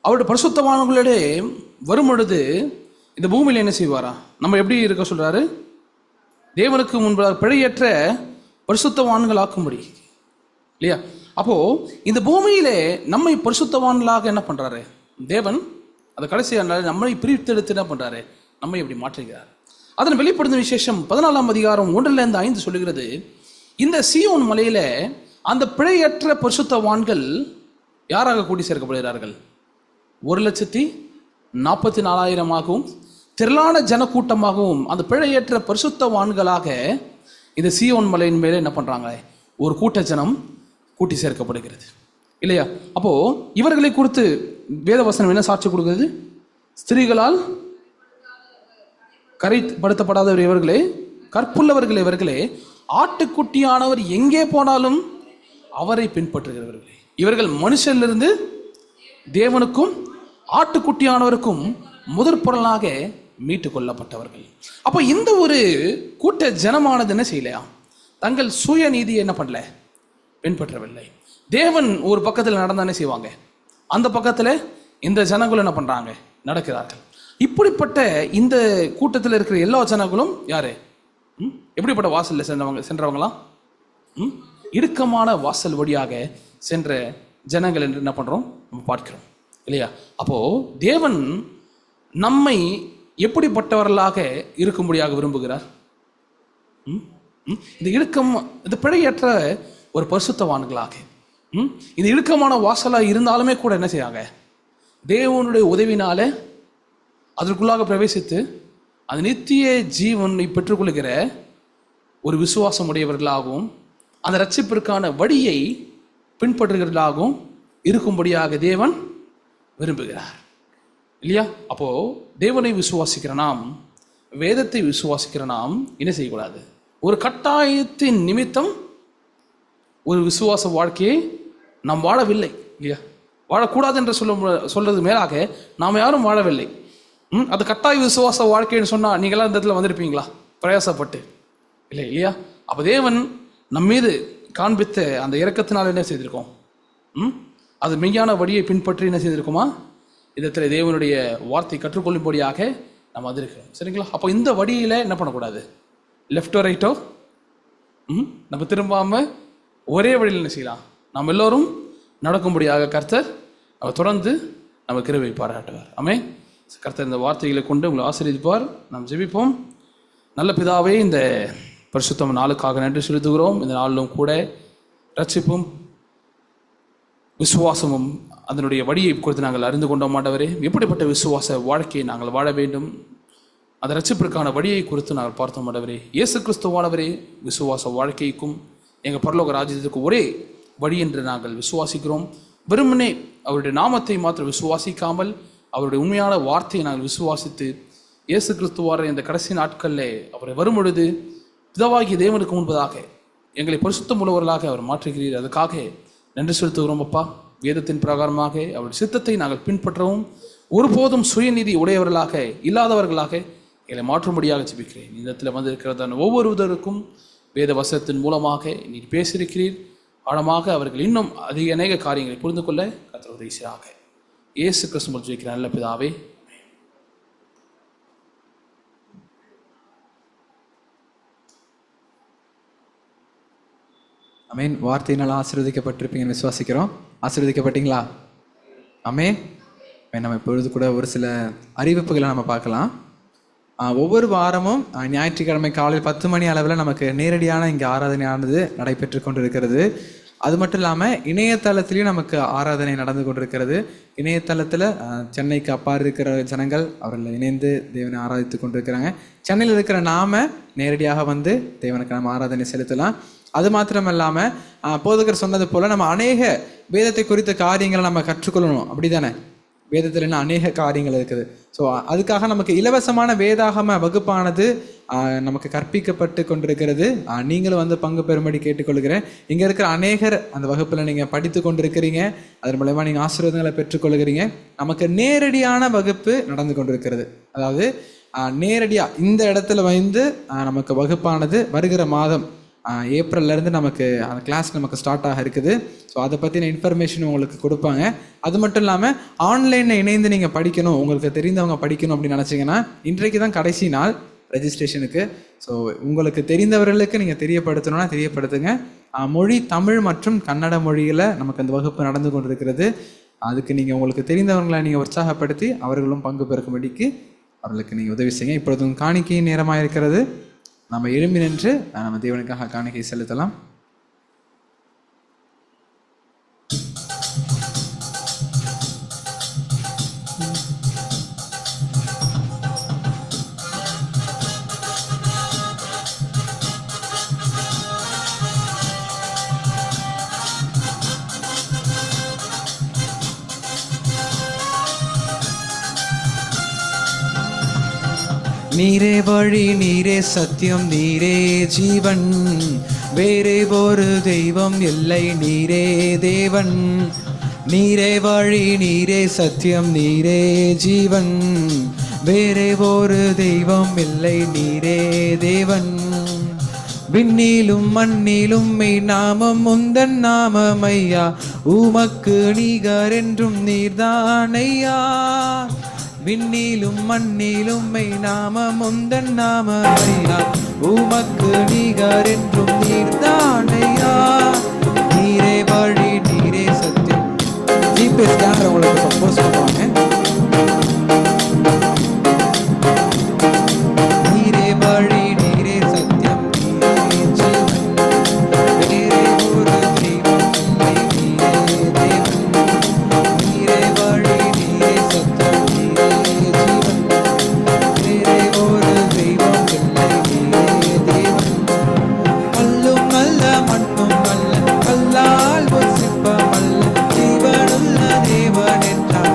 அவருடைய பரிசுத்தவான்களிடையே வரும் பொழுது இந்த பூமியில் என்ன செய்வாரா? நம்ம எப்படி இருக்க சொல்றாரு? தேவனுக்கு முன்பதாக பிழையற்ற பரிசுத்தவான்களாக்கும்படி, இல்லையா? அப்போ இந்த பூமியிலே நம்மை பரிசுத்தவான்களாக என்ன பண்றாரு தேவன்? அந்த கடைசியாக நம்மை பிரித்தெடுத்து என்ன பண்றாரு? நம்மை எப்படி மாற்றுகிறார்? அதன் வெளிப்படுத்தும் விசேஷம் 14ஆம் அதிகாரம் 1 - 5 சொல்லுகிறது. இந்த சீயோன் மலையில அந்த பிழையற்ற பரிசுத்தவான்கள் யாராக கூட்டி சேர்க்கப்படுகிறார்கள்? 1,44,000 திரளான ஜனக்கூட்டமாகவும் அந்த பிழையற்ற பரிசுத்தவான்களாக இந்த சீயோன் மலையின் மேலே என்ன பண்றாங்க? ஒரு கூட்ட ஜனம் கூட்டி சேர்க்கப்படுகிறது, இல்லையா? அப்போ இவர்களை குறித்து வேதவசனம் என்ன சாட்சி கொடுக்கிறது? ஸ்திரீகளால் கரைப்படுத்தப்படாதவர் இவர்களே, கற்புள்ளவர்கள் இவர்களே, ஆட்டுக்குட்டியானவர் எங்கே போனாலும் அவரை பின்பற்றுகிறவர்களே. இவர்கள் மனுஷனிலிருந்து தேவனுக்கும் ஆட்டுக்குட்டியானவருக்கும் முதற் பொருளாக மீட்டு கொள்ளப்பட்டவர்கள். அப்போ இந்த ஒரு கூட்ட ஜனமானது என்ன செய்யலையா? தங்கள் சுய நீதியை என்ன பண்ணல, பின்பற்றவில்லை. தேவன் ஒரு பக்கத்தில் நடந்தானே செய்வாங்க, அந்த பக்கத்தில் இந்த ஜனங்களும் என்ன பண்றாங்க, நடக்கிறார்கள். இப்படிப்பட்ட இந்த கூட்டத்தில் இருக்கிற எல்லா ஜனங்களும் யாரு? எப்படிப்பட்ட வாசல்ல சென்றவங்களாம்? இடுக்கமான வாசல் வழியாக சென்ற ஜனங்கள் என்று என்ன பண்றோம், நம்ம பார்க்கிறோம், இல்லையா? அப்போ தேவன் நம்மை எப்படிப்பட்டவர்களாக இருக்கும்படியாக விரும்புகிறார்? இந்த இடுக்கம், இந்த பிழையற்ற ஒரு பரிசுத்தவான்களாக, இந்த இடுக்கமான வாசலாக இருந்தாலுமே கூட என்ன செய்யாங்க, தேவனுடைய உதவினால அதற்குள்ளாக பிரவேசித்து அந்த நித்திய ஜீவனை பெற்றுக்கொள்கிற ஒரு விசுவாசம் உடையவர்களாகவும் அந்த ரட்சிப்பிற்கான வழியை பின்பற்றுகிறவர்களாகவும் இருக்கும்படியாக தேவன் விரும்புகிறார், இல்லையா? அப்போ தேவனை விசுவாசிக்கிற நாம், வேதத்தை விசுவாசிக்கிற நாம் என்ன செய்யக்கூடாது? ஒரு கட்டாயத்தின் நிமித்தம் ஒரு விசுவாச வாழ்க்கையை நாம் வாழவில்லை, இல்லையா? வாழக்கூடாது என்று சொல்றது மேலாக நாம் யாரும் வாழவில்லை. அது கட்டாய விசுவாச வாழ்க்கைன்னு சொன்னா நீங்களாம் இந்த இடத்துல வந்திருப்பீங்களா பிரயாசப்பட்டு? இல்லை, இல்லையா? அப்ப தேவன் நம் மீது காண்பித்த அந்த இரக்கத்தினால் என்ன செய்திருக்கோம்? அது மெய்யான வழியை பின்பற்றி என்ன செய்திருக்குமா? இடத்துல தேவனுடைய வார்த்தை கற்றுக்கொள்ளும்படியாக நாம் வந்திருக்கிறோம், சரிங்களா? அப்போ இந்த வழியில என்ன பண்ணக்கூடாது, லெஃப்டோ ரைட்டோ நம்ம திரும்பாம ஒரே வழியில் என்ன செய்யலாம், நாம் எல்லோரும் நடக்கும்படியாக கர்த்தர் அவர் தொடர்ந்து நம்ம கிருபை பாராட்டுவார். ஆமென். கர்த்தர் இந்த வார்த்தைகளை கொண்டு உங்களை ஆசீர்வதிப்பார். நாம் ஜெபிப்போம். நல்ல பிதாவே, இந்த பரிசுத்த நாளுக்காக நன்றி செலுத்துகிறோம். இந்த நாளிலும் கூட ரட்சிப்பும் விசுவாசமும் அதனுடைய வழியை குறித்து நாங்கள் அறிந்து கொண்டோம். ஆண்டவரே, எப்படிப்பட்ட விசுவாச வாழ்க்கையை நாங்கள் வாழ வேண்டும், அந்த ரட்சிப்பிற்கான வழியை குறித்து நாங்கள் பார்த்தோம். ஆண்டவரே, இயேசு கிறிஸ்துவானவரே, விசுவாச வாழ்க்கைக்கும் எங்கள் பரலோக ராஜ்யத்திற்கு ஒரே வழி என்று நாங்கள் விசுவாசிக்கிறோம். வெறுமனே அவருடைய நாமத்தை மாத்திரம் விசுவாசிக்காமல் அவருடைய உண்மையான வார்த்தையை நாங்கள் விசுவாசித்து இயேசு கிறிஸ்துவார இந்த கடைசி நாட்களில் அவரை வரும் பொழுது பிதாவாகிய தேவனுக்கு முன்பதாக எங்களை பரிசுத்தம் உள்ளவர்களாக அவர் மாற்றுகிறீர். அதுக்காக நன்றி செலுத்துகிறோம் அப்பா. வேதத்தின் பிரகாரமாக அவருடைய சித்தத்தை நாங்கள் பின்பற்றவும் ஒருபோதும் சுயநீதி உடையவர்களாக இல்லாதவர்களாக எங்களை மாற்றும்படியாக ஜெபிக்கிறேன். இந்த இடத்துல வந்திருக்கிறதான ஒவ்வொருவருக்கும் வேத வசனத்தின் மூலமாக நீர் பேசியிருக்கிறீர். ஆழமாக அவர்கள் இன்னும் அநேக காரியங்களை புரிந்து கொள்ள கர்த்தர் உதவி செய்வாராக. இயேசு கிறிஸ்து ஜெபிக்கிற நல்ல பிதாவே. அமேன். வார்த்தையினால் ஆசீர்வதிக்கப்பட்டிருப்பீங்கன்னு விசுவாசிக்கிறோம். ஆசீர்வதிக்கப்பட்டீங்களா? அமேன். நம்ம இப்பொழுது கூட ஒரு சில அறிவிப்புகளை நம்ம பார்க்கலாம். ஒவ்வொரு வாரமும் ஞாயிற்றுக்கிழமை காலையில் 10 மணி அளவில் நமக்கு நேரடியான இங்கே ஆராதனையானது நடைபெற்று கொண்டிருக்கிறது. அது மட்டும் இல்லாமல் இணையதளத்திலையும் நமக்கு ஆராதனை நடந்து கொண்டிருக்கிறது. இணையதளத்தில் சென்னைக்கு அப்பால் இருக்கிற ஜனங்கள் அவர்கள் இணைந்து தேவனை ஆராதித்து கொண்டிருக்கிறாங்க. சென்னையில் இருக்கிற நாம நேரடியாக வந்து தேவனுக்கு நம்ம ஆராதனை செலுத்தலாம். அது மாத்திரம் இல்லாமல் போதகர் சொன்னது போல் நம்ம அநேக வேதத்தை குறித்த காரியங்களை நம்ம கற்றுக்கொள்ளணும். அப்படி தானே? வேதத்தில் என்ன அநேக காரியங்கள் இருக்குது. ஸோ அதுக்காக நமக்கு இலவசமான வேதாகம வகுப்பானது நமக்கு கற்பிக்கப்பட்டு கொண்டிருக்கிறது. நீங்களும் வந்து பங்கு பெறும்படி கேட்டுக்கொள்கிறேன். இங்கே இருக்கிற அநேகர் அந்த வகுப்பில் நீங்கள் படித்து கொண்டிருக்கிறீங்க. அதன் மூலமா நீங்கள் ஆசீர்வாதங்களை பெற்றுக்கொள்கிறீங்க. நமக்கு நேரடியான வகுப்பு நடந்து கொண்டிருக்கிறது. அதாவது நேரடியாக இந்த இடத்துல வந்து நமக்கு வகுப்பானது வருகிற மாதம் ஏப்ரல்லேருந்து நமக்கு அந்த கிளாஸ் நமக்கு ஸ்டார்ட் ஆக இருக்குது. ஸோ அதை பற்றின இன்ஃபர்மேஷன் உங்களுக்கு கொடுப்பாங்க. அது மட்டும் இல்லாமல் ஆன்லைனில் இணைந்து நீங்கள் படிக்கணும், உங்களுக்கு தெரிந்தவங்க படிக்கணும் அப்படின்னு நினச்சிங்கன்னா இன்றைக்கு தான் கடைசி நாள் ரெஜிஸ்ட்ரேஷனுக்கு. ஸோ உங்களுக்கு தெரிந்தவர்களுக்கு நீங்கள் தெரியப்படுத்தணும்னா தெரியப்படுத்துங்க. மொழி தமிழ் மற்றும் கன்னட மொழியில் நமக்கு அந்த வகுப்பு நடந்து கொண்டிருக்கிறது. அதுக்கு நீங்கள் உங்களுக்கு தெரிந்தவங்களை நீங்கள் உற்சாகப்படுத்தி அவர்களும் பங்கு பெறும்படிக்கு அவர்களுக்கு நீங்கள் உதவி செய்யுங்க. இப்பொழுது காணிக்கையின் நேரமாக இருக்கிறது. நம்ம எழும்பி நின்று நம்ம தேவனுக்காக காணிக்கை செலுத்தலாம். நீரே வழி, நீரே சத்தியம், நீரே ஜீவன், வேறே ஒரு தெய்வம் இல்லை, நீரே தேவன். நீரே வழி, நீரே சத்தியம், நீரே ஜீவன், வேறே ஒரு தெய்வம் இல்லை, நீரே தேவன். விண்ணிலும் மண்ணிலும் மெய் நாமம் உந்தன் நாமம் ஐயா, உமக்கு நிகர் என்றும் நீர்தானையா. விண்ணிலும் மண்ணிலும் மெய் நாமம் உந்தன் நாமம் ஐயா, உமக்கு நிகர் என்றும் நீர்தானையா. நீரே வழி, நீரே சத்தியம். ஜிபே ஸ்கேனர் உங்களுக்கு சப்போஸ் பண்ணுவாங்க. நீரே வழி, நீரே சத்தியம், நீரே ஜீவன், வேறே ஒரு தெய்வம் இல்லை, நீரே தேவன். நீரே வழி, நீரே சத்தியம், நீரே ஜீவன், வேறே ஒரு தெய்வம் இல்லை, நீரே தேவன். கல்லும் அல்ல, மண்ணும் அல்ல, கல்லால் ஒரு சிற்பம் அல்ல, ஜீவனுள்ள தேவன் என்றால்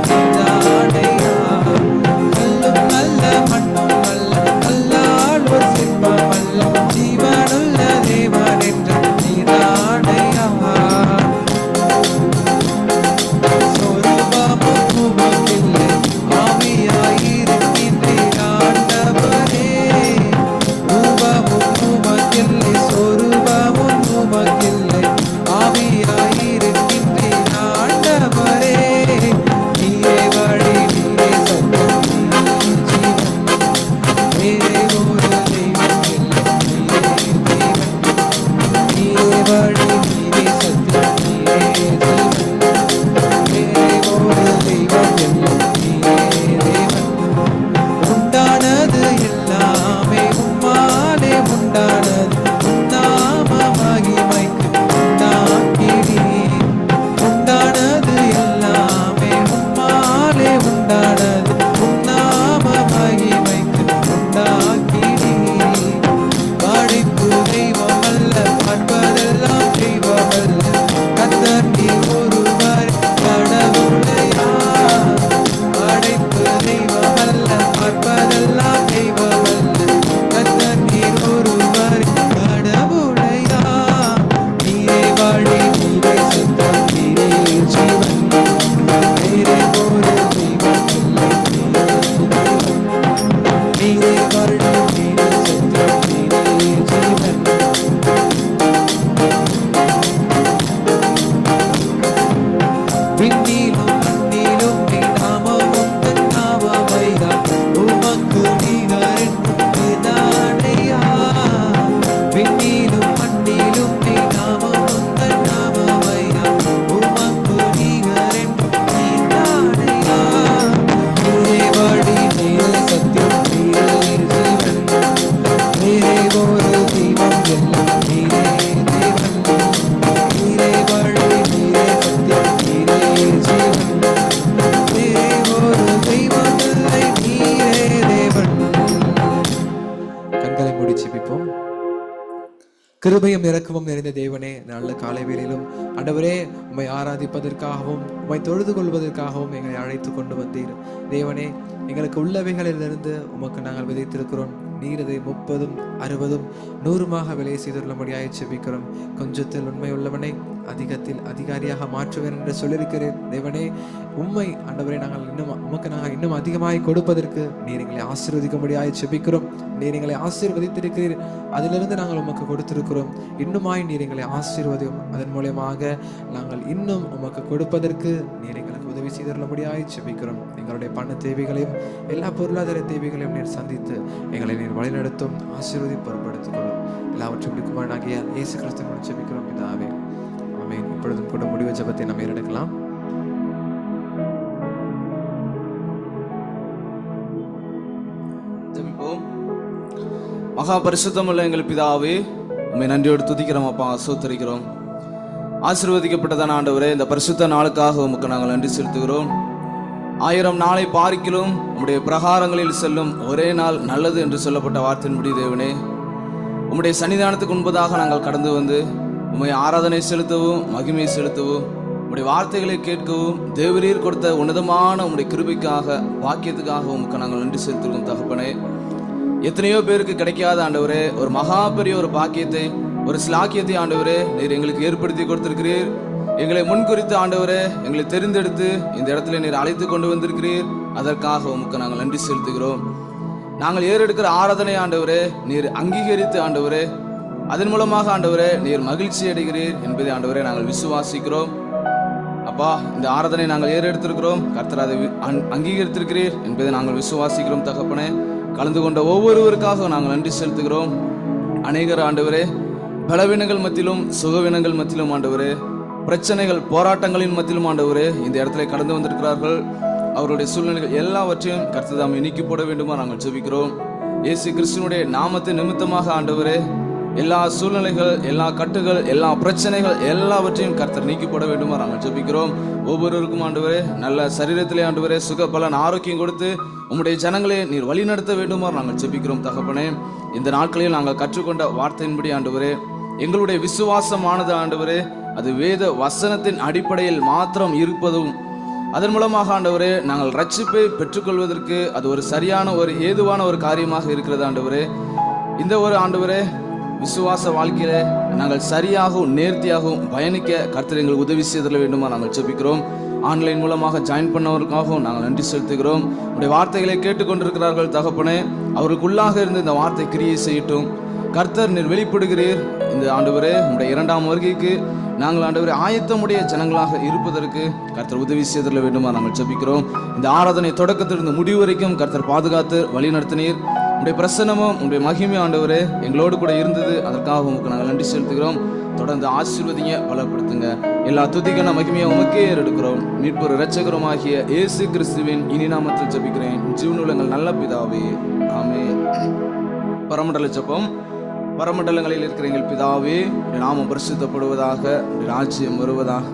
கிருபையும் இரக்கமும் நிறைந்த தேவனே, நல்ல காலை வேளையிலும் ஆண்டவரே உம்மை ஆராதிப்பதற்காகவும் உம்மை தொழுது கொள்வதற்காகவும் எங்களை அழைத்து கொண்டு வந்தீர். தேவனே, எங்களுக்கு உள்ளவைகளிலிருந்து உமக்கு நாங்கள் விதைத்திருக்கிறோம். நீர் அதை 30, 60, 100 விலை செய்துள்ளபடியாய் செபிக்கிறோம். கொஞ்சத்தில் உண்மை உள்ளவனை அதிகத்தில் அதிகாரியாக மாற்றுவேன் என்று சொல்லியிருக்கிறேன். தேவனே, உம்மை ஆண்டவரே நாங்கள் இன்னும் அதிகமாய் கொடுப்பதற்கு நீர் எங்களை ஆசீர்வதிக்கும்படியாய் செபிக்கிறோம். நீர் எங்களை ஆசீர்வதித்திருக்கிறீர், அதிலிருந்து நாங்கள் உமக்கு கொடுத்திருக்கிறோம். இன்னுமாய் நீர் எங்களை ஆசீர்வதியும். அதன் மூலமாக நாங்கள் இன்னும் உமக்கு கொடுப்பதற்கு நீர் எங்களுக்கு உதவி செய்துள்ளபடியாய் செபிக்கிறோம். எங்களுடைய பண தேவைகளையும் எல்லா பொருளாதார தேவைகளையும் நீர் சந்தித்து எங்களை நீர் வழிநடத்தும், ஆசீர்வதி பொறுப்படுத்திக் கொள்ளும். எல்லாவற்றும் குமாரனாகிய இயேசு கிறிஸ்து மூலம் செபிக்கிறோம் பிதாவே, ஆமென். இப்பொழுதும் கூட முடிவு ஜெபத்தை நாம் ஏறெடுக்கலாம். ஜெபிப்போம். மகா பரிசுத்தமுள்ள எங்கள் பிதாவே, உம்மை நன்றியோடு துதிக்கிறோம் அப்பா, ஸ்தோத்திரிக்கிறோம். ஆசீர்வதிக்கப்பட்டதான ஆண்டவரே, இந்த பரிசுத்த நாளுக்காக உமக்கு நாங்கள் நன்றி செலுத்துகிறோம். 1000 நாளை பார்க்கிலும் உம்முடைய பிரகாரங்களில் செல்லும் ஒரே நாள் நல்லது என்று சொல்லப்பட்ட வார்த்தையின்படி தேவனே, உம்முடைய சன்னிதானத்துக்கு முன்பதாக நாங்கள் கடந்து வந்து உம்மை ஆராதனை செலுத்தவும் மகிமை செலுத்தவும் உம்முடைய வார்த்தைகளை கேட்கவும் தேவரீர் கொடுத்த உன்னதமான உம்முடைய கிருபைக்காக வாக்கியத்துக்காக உமக்கு நாங்கள் நன்றி செலுத்துகிறோம் தகப்பனே. எத்தனையோ பேருக்கு கிடைக்காத ஆண்டவரே, ஒரு மகா பெரிய ஒரு பாக்கியத்தை, ஒரு ஸ்லாக்கியத்தை ஆண்டவரே நீர் எங்களுக்கு ஏற்படுத்தி கொடுத்திருக்கிறீர். எங்களை முன்குறித்து ஆண்டவரே எங்களை தெரிந்தெடுத்து இந்த இடத்துல நீர் அழைத்து கொண்டு வந்திருக்கிறீர். அதற்காக உமக்கு நாங்கள் நன்றி செலுத்துகிறோம். நாங்கள் ஏறெடுக்கிற ஆராதனை ஆண்டவரே நீர் அங்கீகரித்து ஆண்டவரே, அதன் மூலமாக ஆண்டவரே நீர் மகிழ்ச்சி அடைகிறீர் என்பதை ஆண்டவரே நாங்கள் விசுவாசிக்கிறோம். அப்பா, இந்த ஆராதனை நாங்கள் ஏறெடுத்திருக்கிறோம், கர்த்தர் அதை அங்கீகரித்திருக்கிறீர் என்பதை நாங்கள் விசுவாசிக்கிறோம் தகப்பனே. கலந்து கொண்ட ஒவ்வொருவருக்காக நாங்கள் நன்றி செலுத்துகிறோம். அநேகர் ஆண்டவரே பலவீனங்கள் மத்தியிலும் சுகவீனங்கள் மத்தியிலும் ஆண்டவரே, பிரச்சனைகள் போராட்டங்களின் மத்தியிலும் ஆண்டவரே இந்த இடத்துல கடந்து வந்திருக்கிறார்கள். அவருடைய சூழ்நிலைகள் எல்லாவற்றையும் கர்த்தர் தாம் நீக்கி போட வேண்டுமா நாங்கள் ஜெபிக்கிறோம். இயேசு கிறிஸ்துவினுடைய நாமத்தை நிமித்தமாக ஆண்டவரே எல்லா சூழ்நிலைகள், எல்லா கட்டுகள், எல்லா பிரச்சனைகள் எல்லாவற்றையும் கர்த்தர் நீக்கி போட வேண்டுமா நாங்கள் ஜெபிக்கிறோம். ஒவ்வொருவருக்கும் ஆண்டவரே நல்ல சரீரத்திலே ஆண்டவரே சுக பலன் ஆரோக்கியம் கொடுத்து உம்முடைய ஜனங்களை நீர் வழி நடத்த வேண்டுமா நாங்கள் ஜெபிக்கிறோம் தகப்பனே. இந்த நாட்களில் நாங்கள் கற்றுக்கொண்ட வார்த்தையின்படி ஆண்டவரே எங்களுடைய விசுவாசமானது ஆண்டவரே அது வேத வசனத்தின் அடிப்படையில் மாத்திரம் இருப்பதும், அதன் மூலமாக ஆண்டவரே நாங்கள் ரட்சிப்பை பெற்றுக்கொள்வதற்கு அது ஒரு சரியான ஒரு ஏதுவான ஒரு காரியமாக இருக்கிறது ஆண்டவரே. இந்த ஒரு ஆண்டவரே விசுவாச வாழ்க்கையில நாங்கள் சரியாகவும் நேர்த்தியாகவும் பயணிக்க கர்த்தர் எங்களுக்கு உதவி செய்தல வேண்டுமா நாங்கள் ஜெபிக்கிறோம். ஆன்லைன் மூலமாக ஜாயின் பண்ணவர்களுக்காகவும் நாங்கள் நன்றி செலுத்துகிறோம். உடைய வார்த்தைகளை கேட்டுக்கொண்டிருக்கிறார்கள் தகப்பனே, அவருக்குள்ளாக இருந்து இந்த வார்த்தை கிரியை செய்யட்டும். கர்த்தர் நீர் வெளிப்படுகிறீர். இந்த ஆண்டவரே உடைய 2ஆம் வருகைக்கு நாங்கள் ஆண்டவரே ஆயத்தமுடைய ஜனங்களாக இருப்பதற்கு கர்த்தர் உதவி செய்தல வேண்டுமா நாங்கள் ஜெபிக்கிறோம். இந்த ஆராதனை தொடக்கத்திலிருந்து முடிவு வரைக்கும் கர்த்தர் பாதுகாத்து வழி நடத்தினீர். உடைய பிரசன்னமும் உடைய மகிமை ஆண்டவரே எங்களோடு கூட இருந்தது. அதற்காக உங்களுக்கு நாங்கள் நன்றி செலுத்துகிறோம். தொடர்ந்து ஆசீர்வதிங்க, பலப்படுத்துங்க. எல்லா துதிக்கான மகிமையை உமக்கே எடுக்கிறோம். மீட்பர் இரட்சகரும் ஆகிய இயேசு கிறிஸ்துவின் இனி நாமத்தில் ஜெபிக்கிறேன் ஜீவனுள்ள எங்கள் நல்ல பிதாவே, ஆமென். பரமண்டல ஜெபம். பரமண்டலங்களில் இருக்கிற எங்கள் பிதாவே, உடைய நாமம் பரிசுத்தப்படுவதாக, உடைய ராஜ்யம் வருவதாக,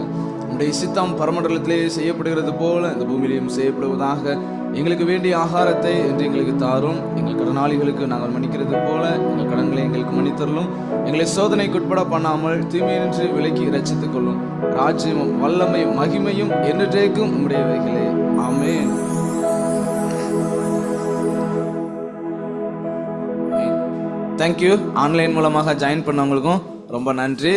உடைய சித்தம் பரமண்டலத்திலே செய்யப்படுகிறது போல இந்த பூமியிலையும் செய்யப்படுவதாக. எங்களுக்கு வேண்டிய ஆகாரத்தை என்று எங்களுக்கு தாரும். எங்கள் கடனாளிகளுக்கு நாங்கள் மன்னிக்கிறது போல எங்கள் கடன்களை எங்களுக்கு மன்னித்தரலும். எங்களை சோதனைக்கு உட்பட பண்ணாமல் தீமையின்றி விலக்கி இரட்சித்துக் கொள்ளும். ராஜ்யமும் வல்லமையும் மகிமையும் என்றைக்கும் உம்முடையவைகளே, ஆமென். தேங்க்யூ. ஆன்லைன் மூலமாக ஜாயின் பண்ணவங்களுக்கும் ரொம்ப நன்றி.